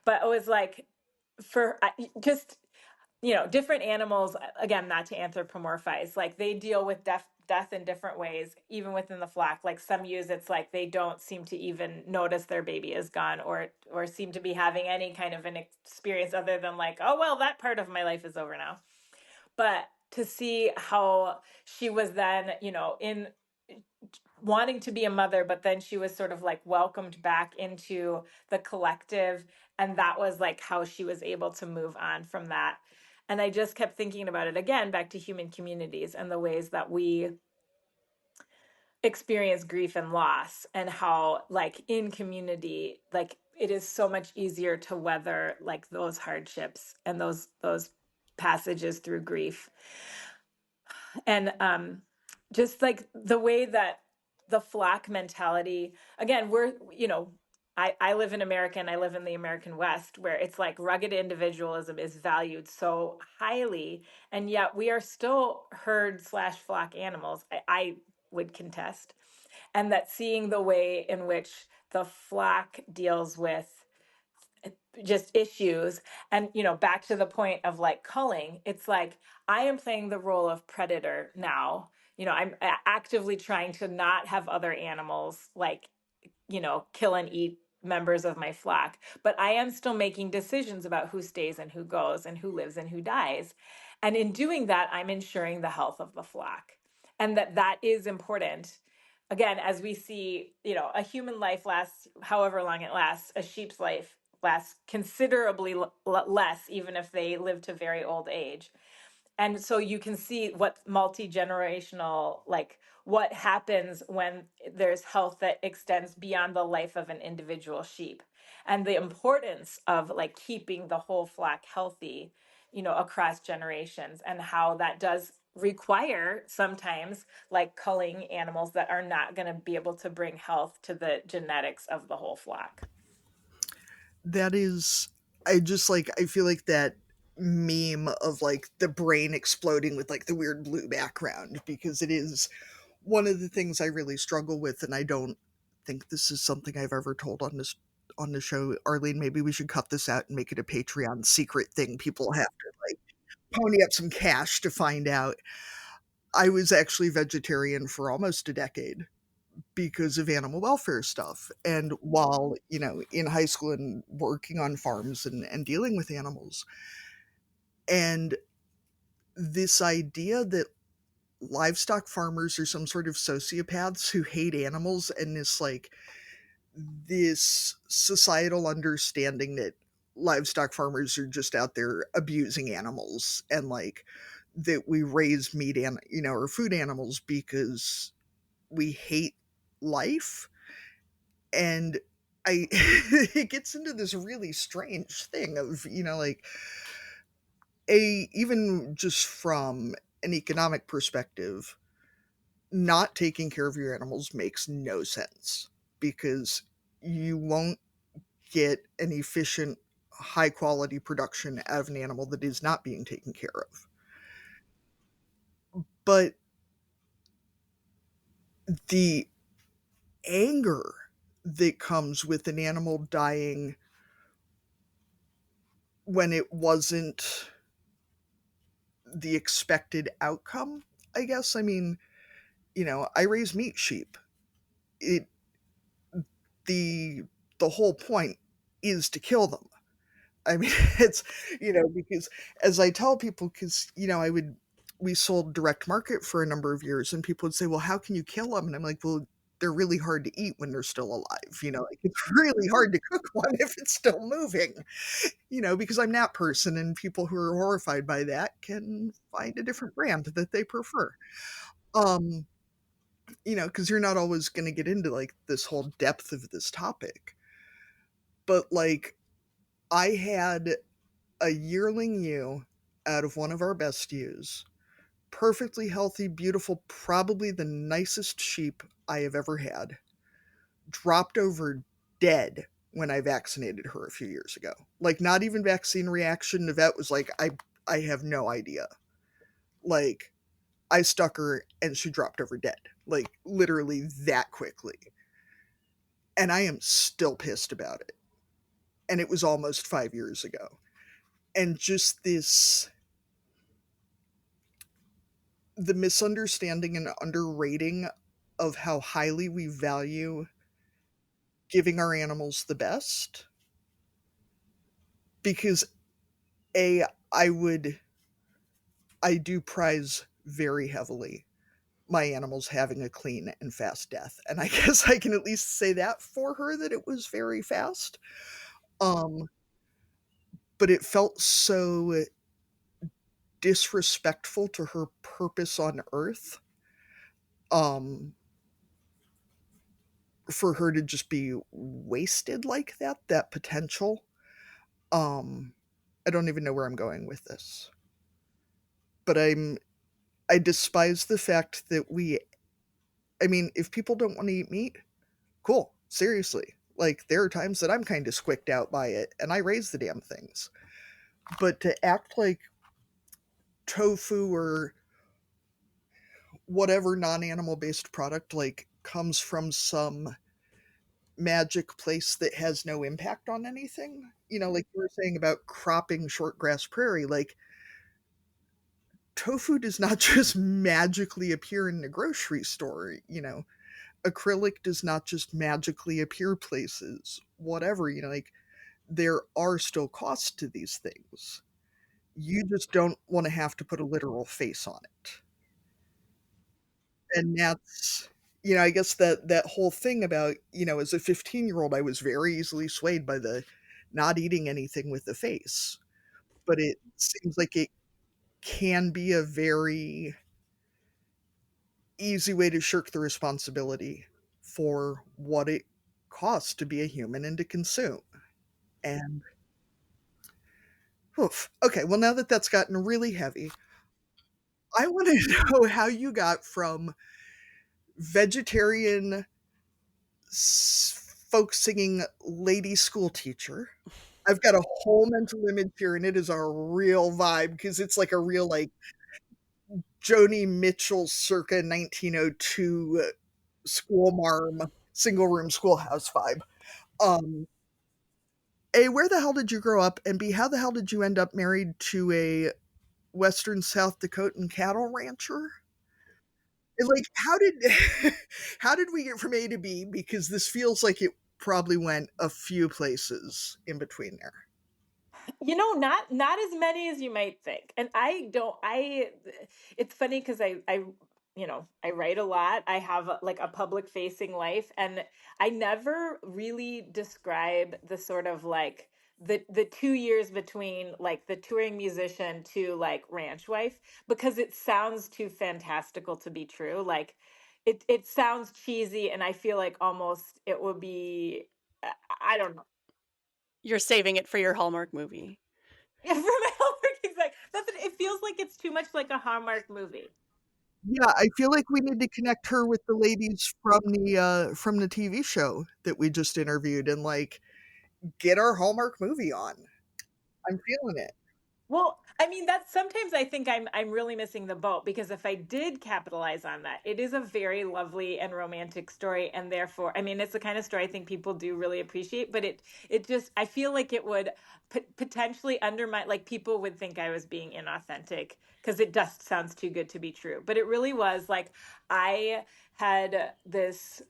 But it was like for just different animals, again, not to anthropomorphize, like they deal with death in different ways, even within the flock. Like some ewes, it's like they don't seem to even notice their baby is gone or seem to be having any kind of an experience other than like, oh, well, that part of my life is over now. But to see how she was then, in wanting to be a mother, but then she was sort of like welcomed back into the collective. And that was like how she was able to move on from that. And I just kept thinking about it again, back to human communities and the ways that we experience grief and loss, and how like in community, like it is so much easier to weather like those hardships and those passages through grief. And just like the way that the flock mentality, again, I live in America and I live in the American West, where it's like rugged individualism is valued so highly, and yet we are still herd/flock animals. I would contest. And that seeing the way in which the flock deals with just issues. And back to the point of like culling, it's like I am playing the role of predator now. I'm actively trying to not have other animals like kill and eat members of my flock, but I am still making decisions about who stays and who goes and who lives and who dies. And in doing that, I'm ensuring the health of the flock, and that is important. Again, as we see, a human life lasts however long it lasts, a sheep's life lasts considerably less, even if they live to very old age. And so you can see what multi-generational, like what happens when there's health that extends beyond the life of an individual sheep, and the importance of like keeping the whole flock healthy, across generations, and how that does require sometimes like culling animals that are not going to be able to bring health to the genetics of the whole flock. That is, I feel like that meme of like the brain exploding with like the weird blue background, because it is one of the things I really struggle with, and I don't think this is something I've ever told on the show. Arlene, maybe we should cut this out and make it a Patreon secret thing people have to like pony up some cash to find out. I was actually vegetarian for almost a decade because of animal welfare stuff. And while, in high school and working on farms and dealing with animals, and this idea that livestock farmers are some sort of sociopaths who hate animals, and this societal understanding that livestock farmers are just out there abusing animals, and like that we raise meat and or food animals because we hate life. And I it gets into this really strange thing of, like a even just from an economic perspective, not taking care of your animals makes no sense, because you won't get an efficient, high quality production out of an animal that is not being taken care of. But the anger that comes with an animal dying when it wasn't the expected outcome, I guess. I mean, I raise meat sheep. It the the whole point is to kill them. I mean, it's, because as I tell people, because, we sold direct market for a number of years, and people would say, well, how can you kill them? And I'm like, well, they're really hard to eat when they're still alive. Like it's really hard to cook one if it's still moving, because I'm that person, and people who are horrified by that can find a different brand that they prefer. Um, because you're not always going to get into like this whole depth of this topic. But like, I had a yearling ewe out of one of our best ewes, perfectly healthy, beautiful, probably the nicest sheep I have ever had, dropped over dead when I vaccinated her a few years ago. Like, not even vaccine reaction. The vet was like, I have no idea. Like, I stuck her and she dropped over dead. Like, literally that quickly. And I am still pissed about it. And it was almost 5 years ago. And just the misunderstanding and underrating of how highly we value giving our animals the best. Because a I do prize very heavily my animals having a clean and fast death, and I guess I can at least say that for her, that it was very fast. um but it felt so disrespectful to her purpose on earth, um for her to just be wasted like that potential. um I don't even know where I'm going with this, but I despise the fact that I mean, if people don't want to eat meat, cool, seriously. Like, there are times that I'm kind of squicked out by it, and I raise the damn things. But to act like tofu or whatever non-animal based product like comes from some magic place that has no impact on anything. Like you were saying about cropping shortgrass prairie, like tofu does not just magically appear in the grocery store. Acrylic does not just magically appear places, whatever, like there are still costs to these things. You just don't want to have to put a literal face on it. And that's I guess that whole thing about, as a 15-year-old, I was very easily swayed by the not eating anything with the face. But it seems like it can be a very easy way to shirk the responsibility for what it costs to be a human and to consume. And oof. Okay, well, now that that's gotten really heavy, I want to know how you got from vegetarian folk singing lady school teacher. I've got a whole mental image here, and it is a real vibe because it's like a real, like, Joni Mitchell circa 1902 school marm, single room schoolhouse vibe. Um, A, where the hell did you grow up? And B, how the hell did you end up married to a Western South Dakotan cattle rancher? And, like, how did how did we get from A to B? Because this feels like it probably went a few places in between there. Not as many as you might think. And I don't I it's funny because I write a lot. I have like a public facing life, and I never really describe the sort of like the 2 years between like the touring musician to like ranch wife, because it sounds too fantastical to be true. Like it sounds cheesy, and I feel like almost it would be I don't know. You're saving it for your Hallmark movie. Yeah, for my homework, exactly. It feels like it's too much like a Hallmark movie. Yeah, I feel like we need to connect her with the ladies from the TV show that we just interviewed and, like, get our Hallmark movie on. I'm feeling it. Well, I mean, that's sometimes I think I'm really missing the boat, because if I did capitalize on that, it is a very lovely and romantic story, and therefore, I mean, it's the kind of story I think people do really appreciate. But it just I feel like it would potentially undermine, like people would think I was being inauthentic because it just sounds too good to be true. But it really was like I had this.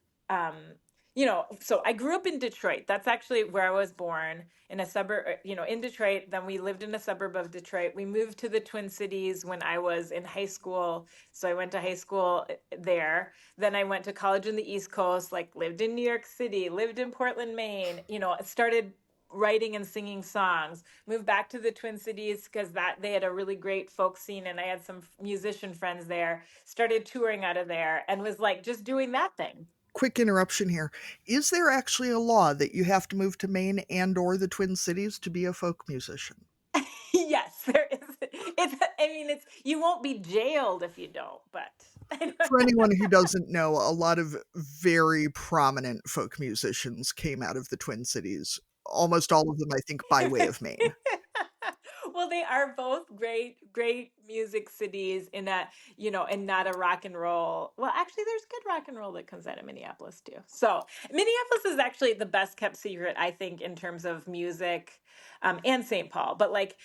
So I grew up in Detroit. That's actually where I was born, in a suburb, in Detroit. Then we lived in a suburb of Detroit. We moved to the Twin Cities when I was in high school. So I went to high school there. Then I went to college in the East Coast, like lived in New York City, lived in Portland, Maine, started writing and singing songs, moved back to the Twin Cities because that they had a really great folk scene, and I had some musician friends there, started touring out of there, and was like just doing that thing. Quick interruption here. Is there actually a law that you have to move to Maine and or the Twin Cities to be a folk musician? Yes, there is. It's you won't be jailed if you don't, but For anyone who doesn't know, a lot of very prominent folk musicians came out of the Twin Cities. Almost all of them, I think, by way of Maine. well, they are both great, great music cities and not a rock and roll. Well, actually, there's good rock and roll that comes out of Minneapolis too. So Minneapolis is actually the best kept secret, I think, in terms of music, and St. Paul. But like,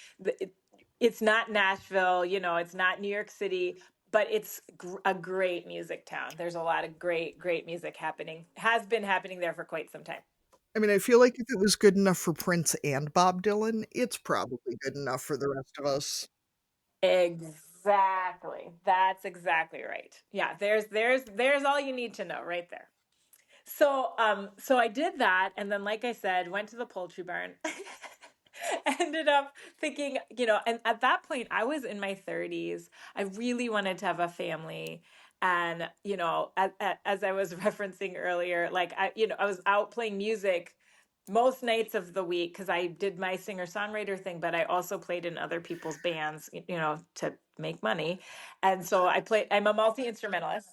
it's not Nashville, it's not New York City, but it's a great music town. There's a lot of great, great music has been happening there for quite some time. I mean, I feel like if it was good enough for Prince and Bob Dylan, it's probably good enough for the rest of us. Exactly. That's exactly right. Yeah, there's all you need to know right there. So I did that, and then, like I said, went to the poultry barn. Ended up thinking, and at that point I was in my 30s. I really wanted to have a family. And, as I was referencing earlier, like I was out playing music most nights of the week because I did my singer-songwriter thing, but I also played in other people's bands, to make money. And so I'm a multi-instrumentalist.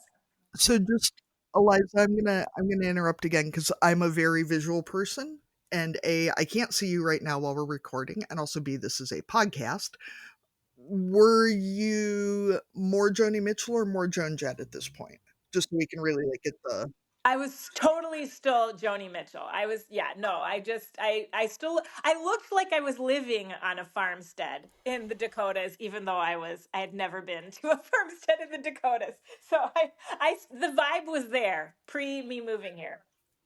So just Eliza, I'm gonna interrupt again because I'm a very visual person. And A, I can't see you right now while we're recording, and also B, this is a podcast. Were you more Joni Mitchell or more Joan Jett at this point? Just so we can really like get the I was totally still Joni Mitchell. I was, yeah, no, I looked like I was living on a farmstead in the Dakotas, even though I had never been to a farmstead in the Dakotas. So the vibe was there pre me moving here.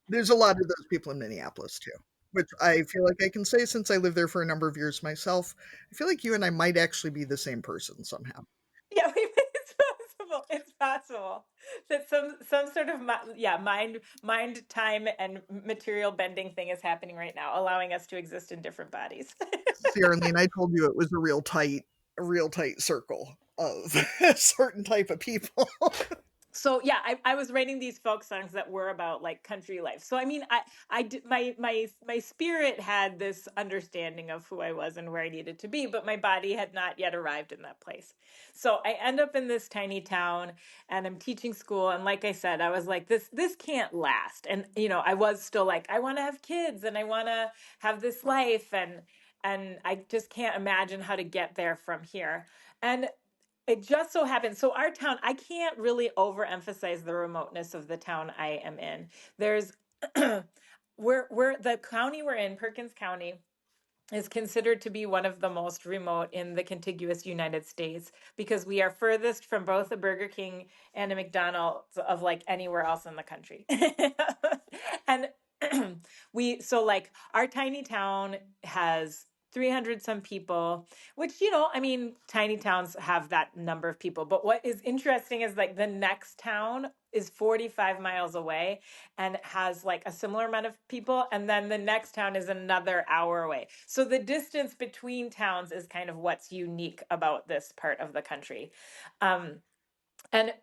There's a lot of those people in Minneapolis too, which I feel like I can say since I lived there for a number of years myself. I feel like you and I might actually be the same person somehow. Yeah, it's possible. It's possible that some sort of mind, time, and material bending thing is happening right now, allowing us to exist in different bodies. See, Arlene, I told you it was a real tight circle of a certain type of people. So yeah, I was writing these folk songs that were about like country life. So I mean, my spirit had this understanding of who I was and where I needed to be, but my body had not yet arrived in that place. So I end up in this tiny town, and I'm teaching school, and like I said, I was like, this can't last. And I was still like, I want to have kids and I want to have this life, and I just can't imagine how to get there from here. And it just so happens. So our town, I can't really overemphasize the remoteness of the town I am in. There's we're the county we're in, Perkins County, is considered to be one of the most remote in the contiguous United States because we are furthest from both a Burger King and a McDonald's of like anywhere else in the country. And so like our tiny town has 300 some people, which, I mean, tiny towns have that number of people. But what is interesting is like the next town is 45 miles away and has like a similar amount of people. And then the next town is another hour away. So the distance between towns is kind of what's unique about this part of the country. Um, and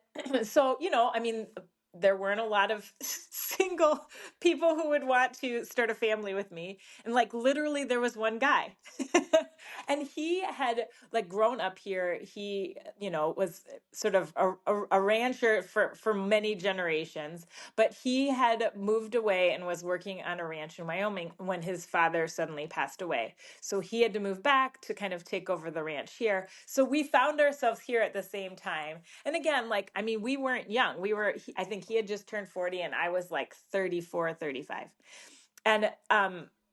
so, I mean, there weren't a lot of single people who would want to start a family with me. And like literally there was one guy. And he had like grown up here. He, was sort of a rancher for many generations, but he had moved away and was working on a ranch in Wyoming when his father suddenly passed away. So he had to move back to kind of take over the ranch here. So we found ourselves here at the same time. And again, like, I mean, we weren't young. I think he had just turned 40 and I was like 34, 35. And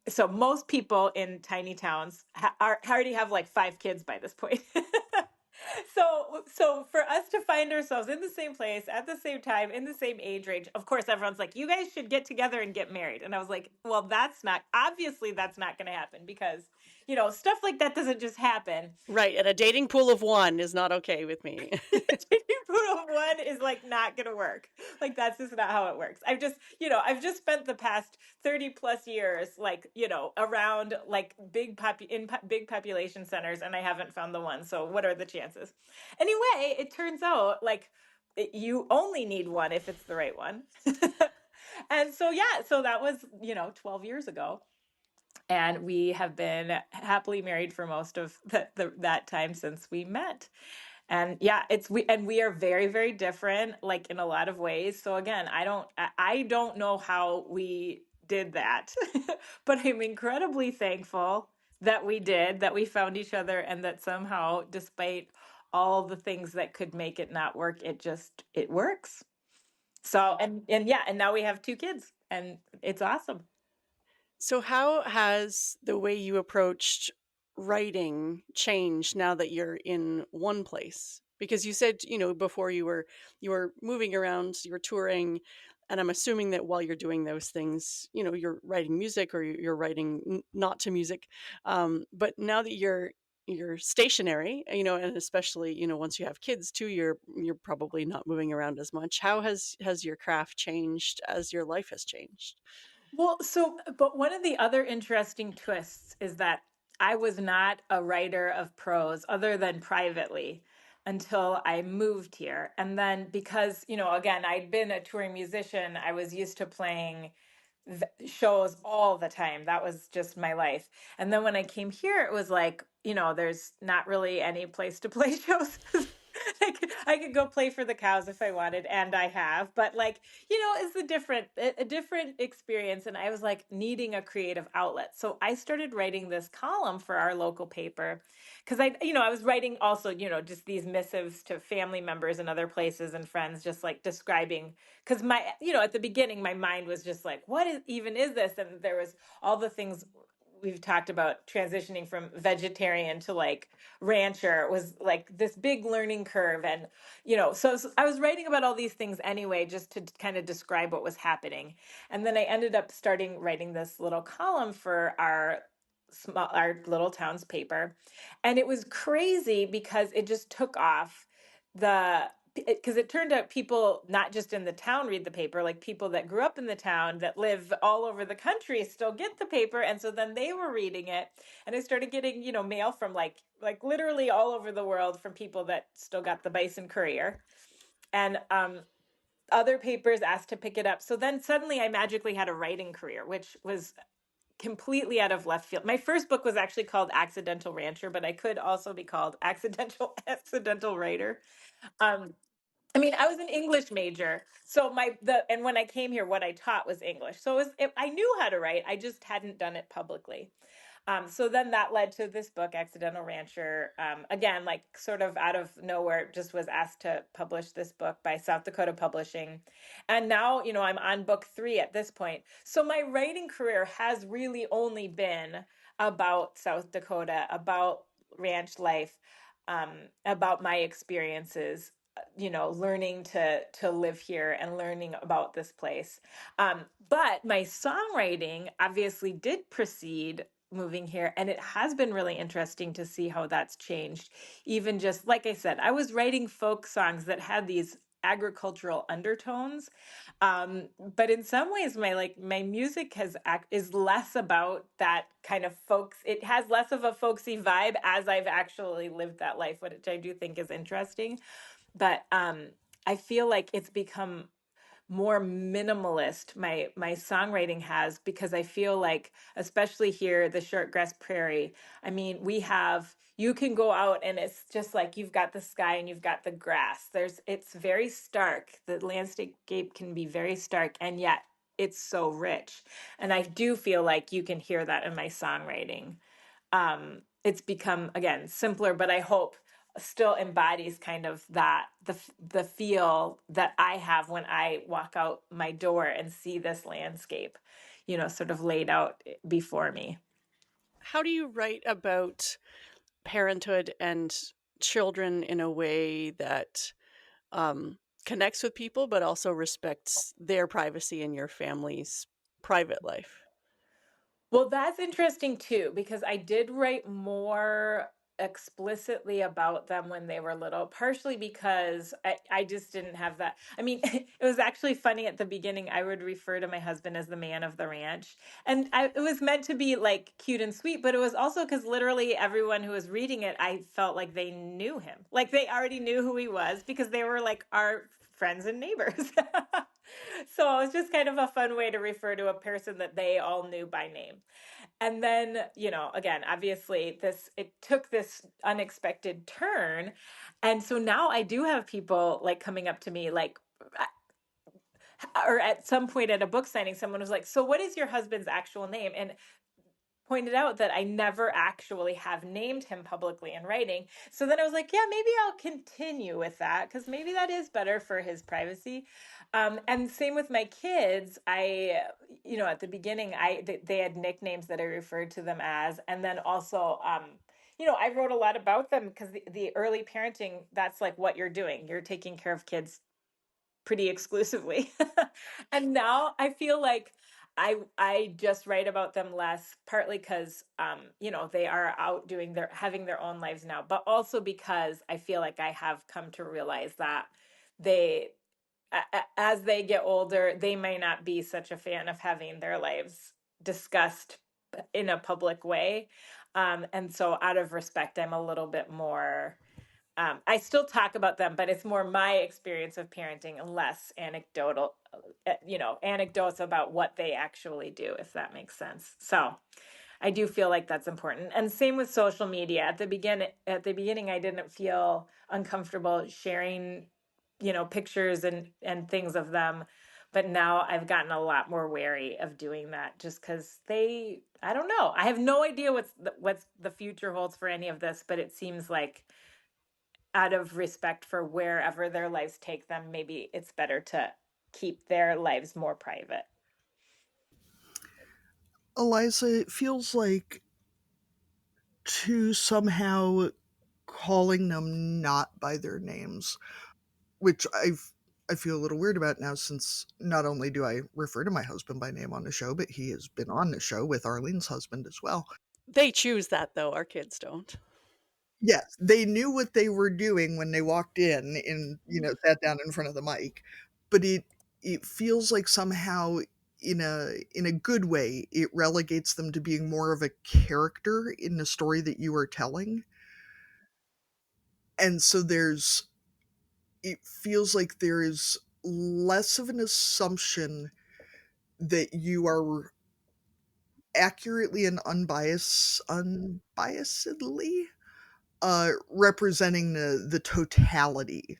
so most people in tiny towns already have like 5 kids by this point. So for us to find ourselves in the same place at the same time in the same age range, of course everyone's like, you guys should get together and get married. And I was like, well, that's not going to happen because stuff like that doesn't just happen. Right, and a dating pool of one is not okay with me. Dating pool of one is like not gonna work. Like that's just not how it works. I've just spent the past 30 plus years like, around like big population centers, and I haven't found the one. So what are the chances? Anyway, it turns out like you only need one if it's the right one. And so yeah, so that was, 12 years ago. And we have been happily married for most of that time since we met. And yeah, we are very, very different, like in a lot of ways. So again, I don't know how we did that, but I'm incredibly thankful that we found each other, and that somehow, despite all the things that could make it not work, it works. So, and yeah, and now we have 2 kids and it's awesome. So how has the way you approached writing changed now that you're in one place? Because you said, before you were moving around, you were touring, and I'm assuming that while you're doing those things, you're writing music or you're writing not to music. But now that you're stationary, and especially, once you have kids too, you're probably not moving around as much. How has your craft changed as your life has changed? Well, but one of the other interesting twists is that I was not a writer of prose other than privately until I moved here. And then because, again, I'd been a touring musician, I was used to playing shows all the time. That was just my life. And then when I came here, it was like, there's not really any place to play shows. I could go play for the cows if I wanted, and I have. But like, it's a different experience. And I was like needing a creative outlet, so I started writing this column for our local paper because I was writing also, just these missives to family members and other places and friends, just like describing because at the beginning my mind was just like, even is this? And there was all the things we've talked about transitioning from vegetarian to like rancher was like this big learning curve. And so I was writing about all these things anyway, just to kind of describe what was happening. And then I ended up starting writing this little column for our little town's paper, and it was crazy because it just took off. Because it turned out people not just in the town read the paper, like people that grew up in the town that live all over the country still get the paper, and so then they were reading it. And I started getting mail from like literally all over the world from people that still got the Bison Courier, and other papers asked to pick it up. So then suddenly I magically had a writing career, which was completely out of left field. My first book was actually called Accidental Rancher, but I could also be called Accidental Writer. um I mean, I was an English major, so and when I came here, what I taught was English. So I knew how to write, I just hadn't done it publicly. So then that led to this book, Accidental Rancher. Again, like sort of out of nowhere, just was asked to publish this book by South Dakota Publishing. And now, I'm on book 3 at this point. So my writing career has really only been about South Dakota, about ranch life, about my experiences, learning to live here and learning about this place. But my songwriting obviously did precede moving here, and it has been really interesting to see how that's changed. Even just like I said, I was writing folk songs that had these agricultural undertones, but in some ways my music is less about that kind of folks. It has less of a folksy vibe as I've actually lived that life, which I do think is interesting. But I feel like it's become more minimalist, my songwriting has, because I feel like, especially here, the shortgrass prairie, I mean, you can go out and it's just like you've got the sky and you've got the grass. It's very stark. The landscape can be very stark, and yet it's so rich. And I do feel like you can hear that in my songwriting. It's become, again, simpler, but I hope still embodies kind of the feel that I have when I walk out my door and see this landscape, sort of laid out before me. How do you write about parenthood and children in a way that connects with people, but also respects their privacy and your family's private life? Well, that's interesting too, because I did write more explicitly about them when they were little, partially because I just didn't have that. I mean, it was actually funny at the beginning. I would refer to my husband as the man of the ranch. And it was meant to be like cute and sweet, but it was also because literally everyone who was reading it, I felt like they knew him. Like they already knew who he was because they were like our friends and neighbors. So it was just kind of a fun way to refer to a person that they all knew by name. And then, again, obviously it took this unexpected turn. And so now I do have people like coming up to me like, or at some point at a book signing, someone was like, "So what is your husband's actual name?" And pointed out that I never actually have named him publicly in writing. So then I was like, yeah, maybe I'll continue with that because maybe that is better for his privacy. And same with my kids. At the beginning, they had nicknames that I referred to them as, and then also, I wrote a lot about them because the early parenting, that's like what you're doing. You're taking care of kids pretty exclusively. And now I feel like I just write about them less, partly because they are out having their own lives now, but also because I feel like I have come to realize that they as they get older, they may not be such a fan of having their lives discussed in a public way. And so out of respect, I'm a little bit more I still talk about them, but it's more my experience of parenting and less anecdotes about what they actually do, if that makes sense. So, I do feel like that's important. And same with social media. At the beginning I didn't feel uncomfortable sharing, pictures and things of them. But now I've gotten a lot more wary of doing that just cuz I don't know. I have no idea what's the future holds for any of this, but it seems like out of respect for wherever their lives take them, maybe it's better to keep their lives more private. Eliza, it feels like to somehow calling them not by their names, which I feel a little weird about now since not only do I refer to my husband by name on the show, but he has been on the show with Arlene's husband as well. They choose that, though. Our kids don't. Yes, they knew what they were doing when they walked in and, sat down in front of the mic. But it feels like somehow in a good way, it relegates them to being more of a character in the story that you are telling. And so it feels like there is less of an assumption that you are accurately and unbiasedly representing the totality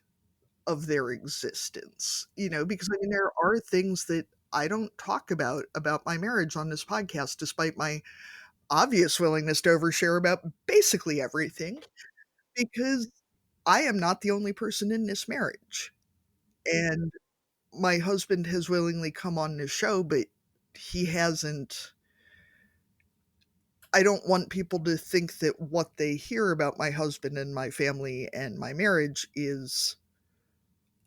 of their existence. Because I mean there are things that I don't talk about my marriage on this podcast, despite my obvious willingness to overshare about basically everything, because I am not the only person in this marriage. And my husband has willingly come on this show, but he hasn't. I don't want people to think that what they hear about my husband and my family and my marriage is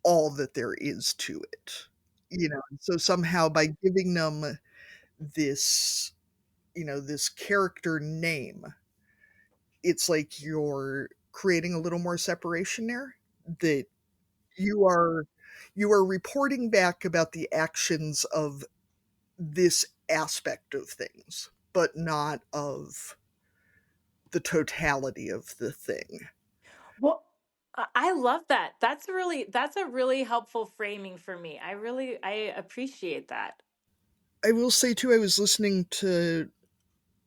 all that there is to it. So somehow by giving them this, this character name, it's like you're creating a little more separation there, that you are you are reporting back about the actions of this aspect of things, but not of the totality of the thing. Well, I love that. That's a really helpful framing for me. I appreciate that. I will say too, I was listening to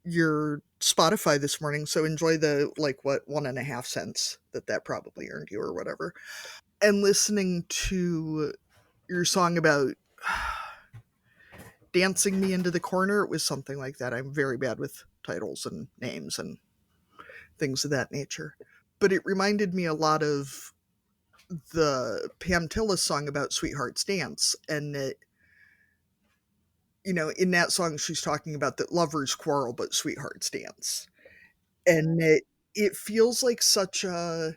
your Spotify this morning, so enjoy the, like, what, 1.5 cents that probably earned you or whatever. And listening to your song about dancing me into the corner, it was something like that. I'm very bad with titles and names and things of that nature. But it reminded me a lot of the Pam Tillis song about Sweetheart's Dance, and that, in that song she's talking about that lovers quarrel but sweethearts dance. And it feels like such a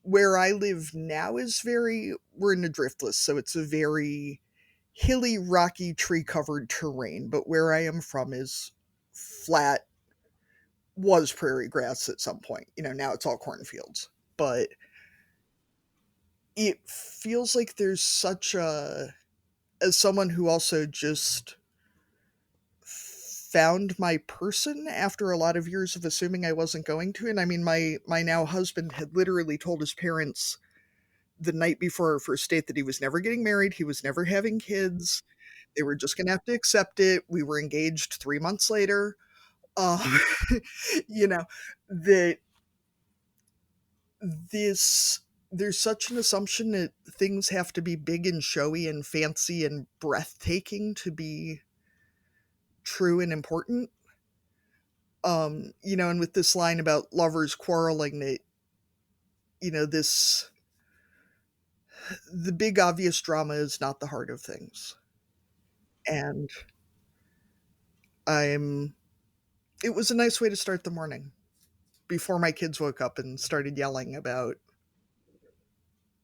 where I live now is very we're in the driftless, so it's a very hilly, rocky, tree covered terrain, but where I am from is flat, was prairie grass at some point. Now it's all cornfields. But it feels like there's such a as someone who also just found my person after a lot of years of assuming I wasn't going to. And I mean, my now husband had literally told his parents the night before our first date that he was never getting married, he was never having kids. They were just going to have to accept it. We were engaged 3 months later. Um, you know, that this there's such an assumption that things have to be big and showy and fancy and breathtaking to be true and important. And with this line about lovers quarreling, that, this the big obvious drama is not the heart of things. And I'm it was a nice way to start the morning before my kids woke up and started yelling about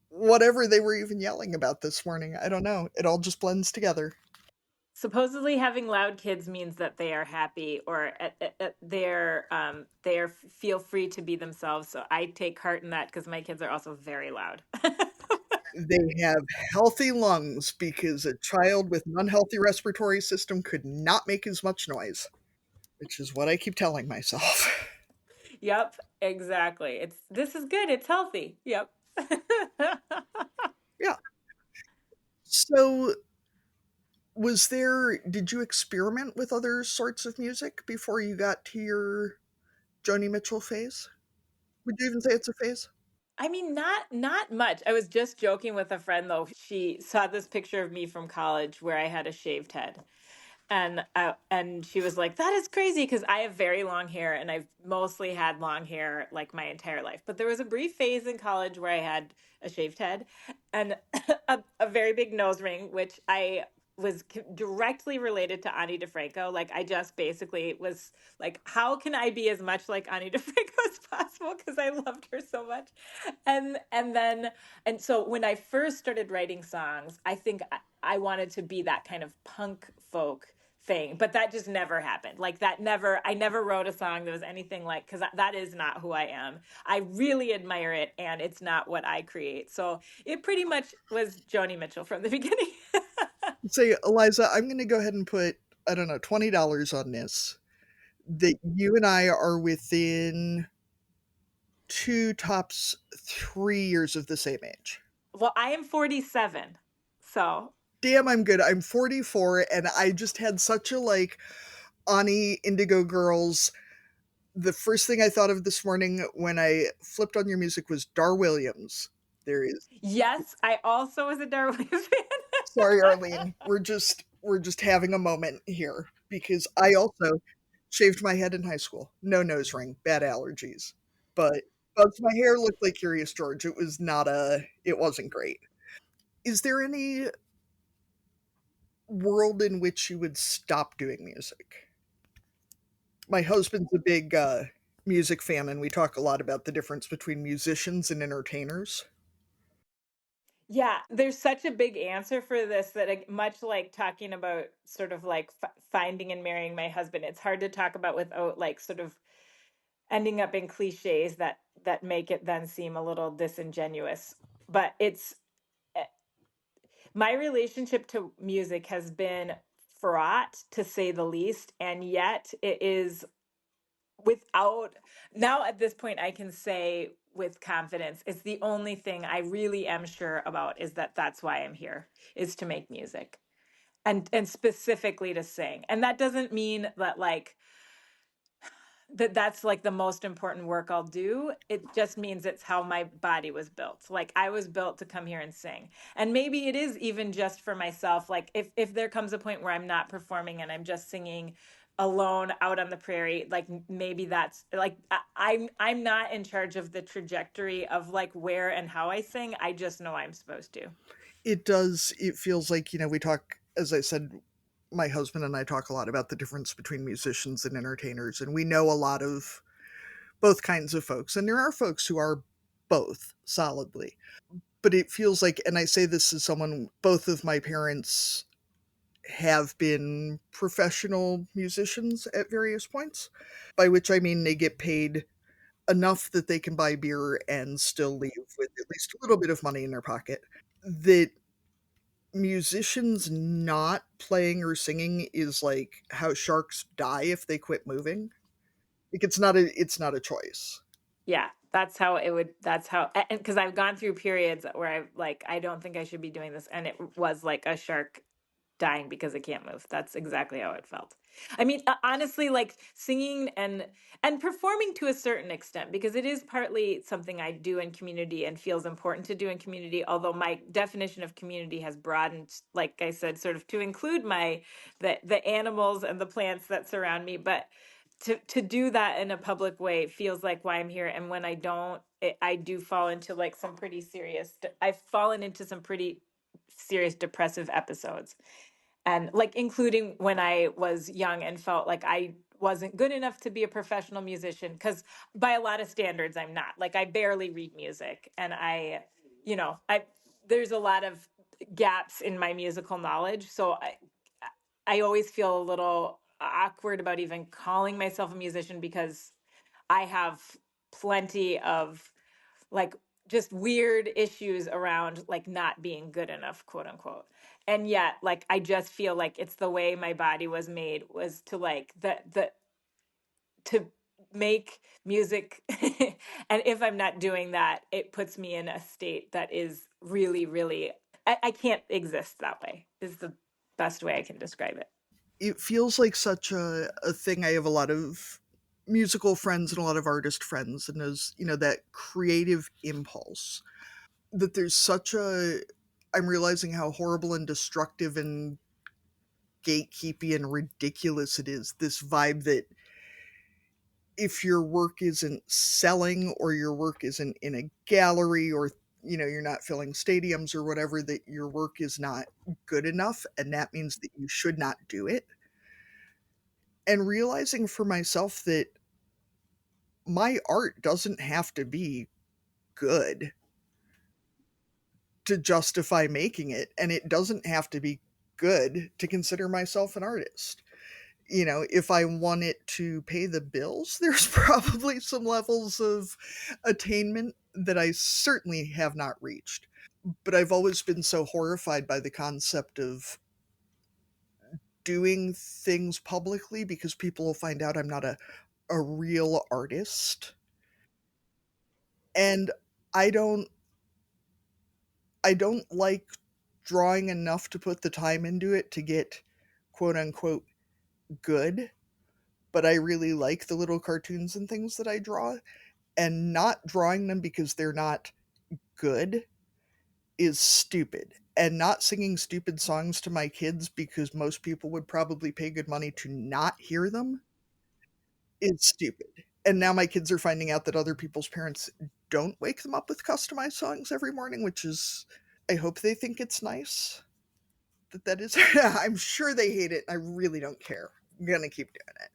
whatever they were even yelling about this morning. I don't know. It all just blends together. Supposedly, having loud kids means that they are happy, or they are feel free to be themselves. So I take heart in that because my kids are also very loud. They have healthy lungs because a child with an unhealthy respiratory system could not make as much noise, which is what I keep telling myself. Yep, exactly. This is good. It's healthy. Yep. Yeah. So Did you experiment with other sorts of music before you got to your Joni Mitchell phase? Would you even say it's a phase? I mean, not much. I was just joking with a friend though. She saw this picture of me from college where I had a shaved head. And she was like, "That is crazy," because I have very long hair and I've mostly had long hair like my entire life. But there was a brief phase in college where I had a shaved head and a very big nose ring, which I was directly related to Ani DeFranco. Like I just basically was like, how can I be as much like Ani DeFranco as possible? Because I loved her so much. And so when I first started writing songs, I think I wanted to be that kind of punk folk thing, but that just never happened. Like that never, I never wrote a song that was anything like, because that is not who I am. I really admire it and it's not what I create. So it pretty much was Joni Mitchell from the beginning. Say, Eliza, I'm going to go ahead and put, I don't know, $20 on this. That you and I are within two, tops 3 years of the same age. Well, I am 47. So Damn, I'm good. I'm 44, and I just had such a like Ani Indigo Girls. The first thing I thought of this morning when I flipped on your music was Dar Williams. There is yes, I also was a Darwin fan. Sorry, Arlene. We're just having a moment here because I also shaved my head in high school. No nose ring, bad allergies. But my hair looked like Curious George. It wasn't great. Is there any world in which you would stop doing music? My husband's a big music fan, and we talk a lot about the difference between musicians and entertainers. Yeah, there's such a big answer for this that much like talking about sort of like finding and marrying my husband, it's hard to talk about without like sort of ending up in cliches that make it then seem a little disingenuous. But it's eh, my relationship to music has been fraught to say the least, and yet it is without now at this point I can say with confidence it's the only thing I really am sure about is that that's why I'm here is to make music and specifically to sing. And that doesn't mean that like that's like the most important work I'll do. It just means it's how my body was built. Like I was built to come here and sing. And maybe it is even just for myself. Like if there comes a point where I'm not performing and I'm just singing alone out on the prairie, like maybe that's like I'm not in charge of the trajectory of like where and how I sing. I just know I'm supposed to. It feels like, we talk, as I said, my husband and I talk a lot about the difference between musicians and entertainers, and we know a lot of both kinds of folks, and there are folks who are both solidly. But it feels like, and I say this as someone, both of my parents have been professional musicians at various points, by which I mean they get paid enough that they can buy beer and still leave with at least a little bit of money in their pocket. That musicians not playing or singing is like how sharks die if they quit moving. Like it's not a choice. Yeah, that's how it would. That's how, and because I've gone through periods where I like, I don't think I should be doing this, and it was like a shark dying because it can't move. That's exactly how it felt. I mean, honestly, like singing and performing to a certain extent, because it is partly something I do in community and feels important to do in community. Although my definition of community has broadened, like I said, sort of to include the animals and the plants that surround me, but to do that in a public way feels like why I'm here. And when I don't, I do fall into like some pretty serious. I've fallen into some pretty serious depressive episodes, and like including when I was young and felt like I wasn't good enough to be a professional musician, because by a lot of standards I'm not. Like I barely read music, and I there's a lot of gaps in my musical knowledge, so I always feel a little awkward about even calling myself a musician because I have plenty of like just weird issues around like not being good enough, quote unquote. And yet, like I just feel like it's the way my body was made, was to like the to make music. And if I'm not doing that, it puts me in a state that is really, really I can't exist that way. Is the best way I can describe it. It feels like such a thing. I have a lot of musical friends and a lot of artist friends, and those, that creative impulse, that there's such a, I'm realizing how horrible and destructive and gatekeepy and ridiculous it is, this vibe that if your work isn't selling or your work isn't in a gallery, or you're not filling stadiums or whatever, that your work is not good enough, and that means that you should not do it. And realizing for myself that my art doesn't have to be good to justify making it, and it doesn't have to be good to consider myself an artist. If I want it to pay the bills, there's probably some levels of attainment that I certainly have not reached. But I've always been so horrified by the concept of doing things publicly because people will find out I'm not a real artist. And I don't I don't like drawing enough to put the time into it to get quote unquote good, but I really like the little cartoons and things that I draw, and not drawing them because they're not good is stupid. And not singing stupid songs to my kids because most people would probably pay good money to not hear them is stupid. And now my kids are finding out that other people's parents don't wake them up with customized songs every morning, which is, I hope they think it's nice. That is, I'm sure they hate it. I really don't care. I'm gonna keep doing it.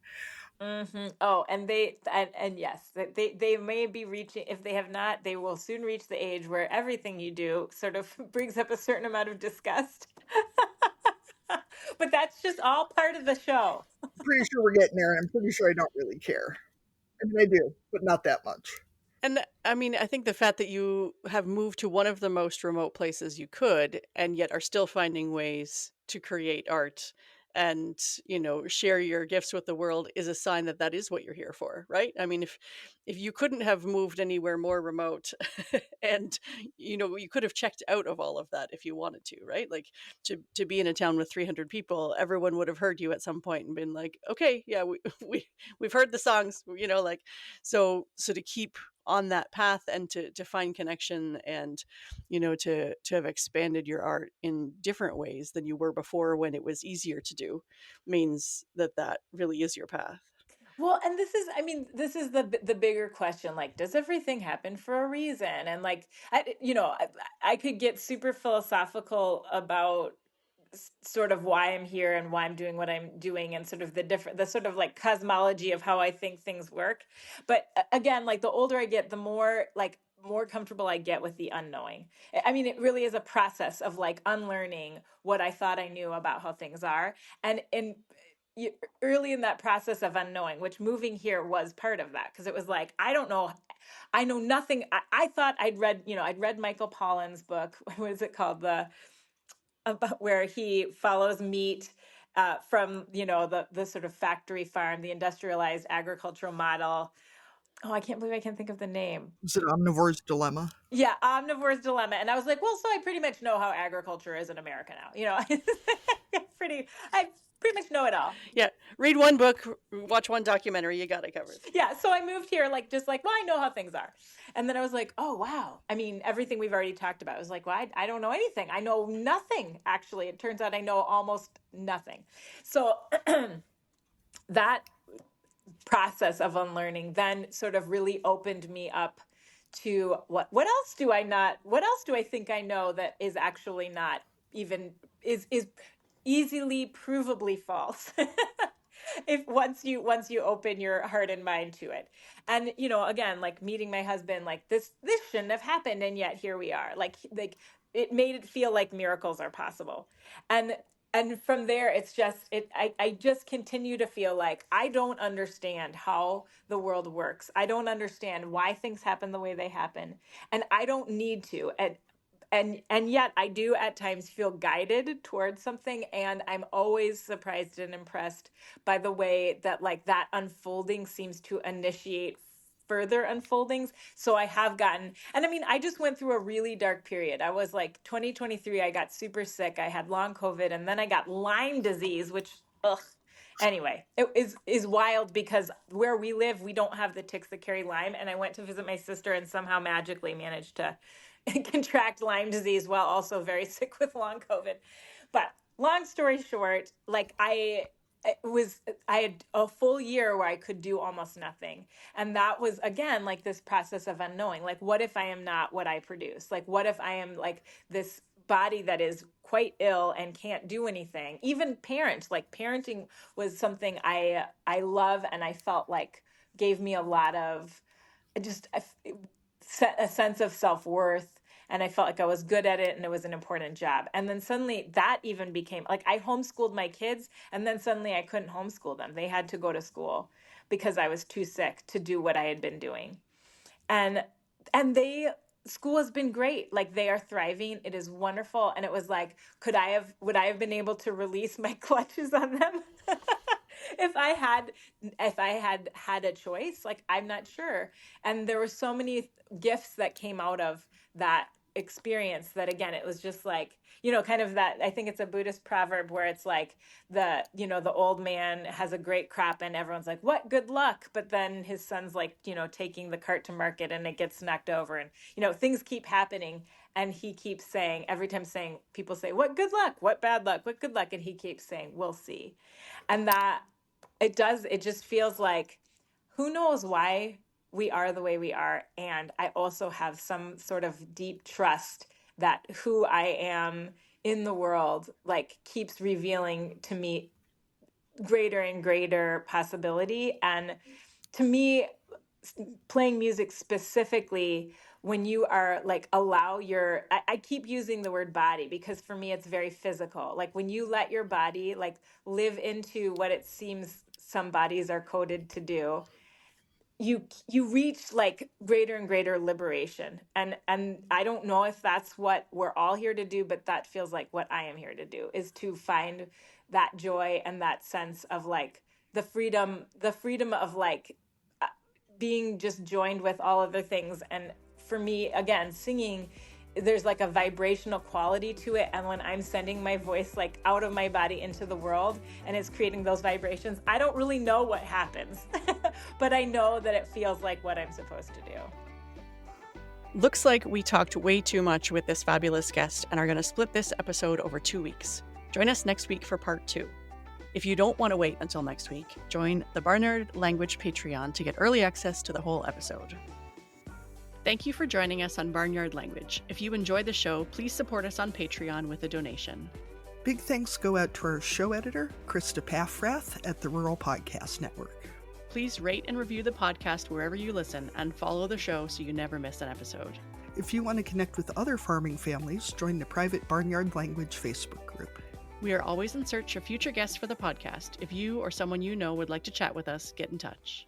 Oh, and and yes, they may be reaching, if they have not, they will soon reach the age where everything you do sort of brings up a certain amount of disgust. But that's just all part of the show. Pretty sure we're getting there, and I'm pretty sure I don't really care. I mean, I do, but not that much. And I mean, I think the fact that you have moved to one of the most remote places you could, and yet are still finding ways to create art and, share your gifts with the world is a sign that that is what you're here for, right? I mean, if you couldn't have moved anywhere more remote and, you could have checked out of all of that if you wanted to, right? Like to be in a town with 300 people, everyone would have heard you at some point and been like, okay, yeah, we've heard the songs, like, so to keep on that path and to find connection and to have expanded your art in different ways than you were before when it was easier to do means that that really is your path. Well, and this is, I mean, this is the bigger question. Like, does everything happen for a reason? And like, I could get super philosophical about sort of why I'm here and why I'm doing what I'm doing, and sort of the sort of like cosmology of how I think things work. But again, like the older I get, the more comfortable I get with the unknowing. I mean, it really is a process of like unlearning what I thought I knew about how things are. And early in that process of unknowing, which moving here was part of that, because it was like, I don't know, I know nothing. I thought I'd read Michael Pollan's book. What is it called? About where he follows meat from the sort of factory farm, the industrialized agricultural model. Oh, I can't believe I can't think of the name. Is it Omnivore's Dilemma? Yeah, Omnivore's Dilemma. And I was like, well, so I pretty much know how agriculture is in America now. I pretty much know it all. Yeah, read one book, watch one documentary, you got it covered. Yeah, so I moved here well, I know how things are. And then I was like, oh, wow. I mean, everything we've already talked about. I was like, well, I don't know anything. I know nothing, actually. It turns out I know almost nothing. So that process of unlearning then sort of really opened me up to what else do I think I know that is actually not even is easily provably false. If once you open your heart and mind to it. And again, like meeting my husband, like this shouldn't have happened, and yet here we are. Like it made it feel like miracles are possible. And from there, it's just I just continue to feel like I don't understand how the world works. I don't understand why things happen the way they happen, and I don't need to. And yet I do at times feel guided towards something, and I'm always surprised and impressed by the way that like that unfolding seems to initiate further unfoldings. So I have gotten, and I mean, I just went through a really dark period. I was like 2023, I got super sick. I had long COVID, and then I got Lyme disease, which, ugh. Anyway, it is wild because where we live, we don't have the ticks that carry Lyme. And I went to visit my sister and somehow magically managed to contract Lyme disease while also very sick with long COVID. But long story short, like I had a full year where I could do almost nothing. And that was, again, like this process of unknowing. Like, what if I am not what I produce? Like, what if I am like this body that is quite ill and can't do anything? Even parenting was something I love, and I felt like gave me a lot of just a sense of self-worth, and I felt like I was good at it and it was an important job. And then suddenly that even became like I homeschooled my kids, and then suddenly I couldn't homeschool them. They had to go to school because I was too sick to do what I had been doing. And school has been great. Like, they are thriving. It is wonderful. And it was like, would I have been able to release my clutches on them? if I had a choice? Like, I'm not sure. And there were so many gifts that came out of that experience that, again, it was just like, kind of that, I think it's a Buddhist proverb where it's like the old man has a great crop and everyone's like, what, good luck. But then his son's like, taking the cart to market and it gets knocked over, and, things keep happening. And he keeps saying, every time people say, what good luck, what bad luck, what good luck. And he keeps saying, we'll see. And that it just feels like, who knows why we are the way we are. And I also have some sort of deep trust that who I am in the world, like, keeps revealing to me greater and greater possibility. And to me, playing music specifically, when you are like, I keep using the word body because for me it's very physical. Like, when you let your body like live into what it seems some bodies are coded to do, you reach like greater and greater liberation. And I don't know if that's what we're all here to do, but that feels like what I am here to do, is to find that joy and that sense of like the freedom of like being just joined with all other things. And for me, again, singing, there's like a vibrational quality to it. And when I'm sending my voice like out of my body into the world and it's creating those vibrations, I don't really know what happens, but I know that it feels like what I'm supposed to do. Looks like we talked way too much with this fabulous guest and are going to split this episode over 2 weeks. Join us next week for part 2. If you don't want to wait until next week, join the Barnyard Language Patreon to get early access to the whole episode. Thank you for joining us on Barnyard Language. If you enjoy the show, please support us on Patreon with a donation. Big thanks go out to our show editor, Krista Paffrath at the Rural Podcast Network. Please rate and review the podcast wherever you listen, and follow the show so you never miss an episode. If you want to connect with other farming families, join the private Barnyard Language Facebook group. We are always in search of future guests for the podcast. If you or someone you know would like to chat with us, get in touch.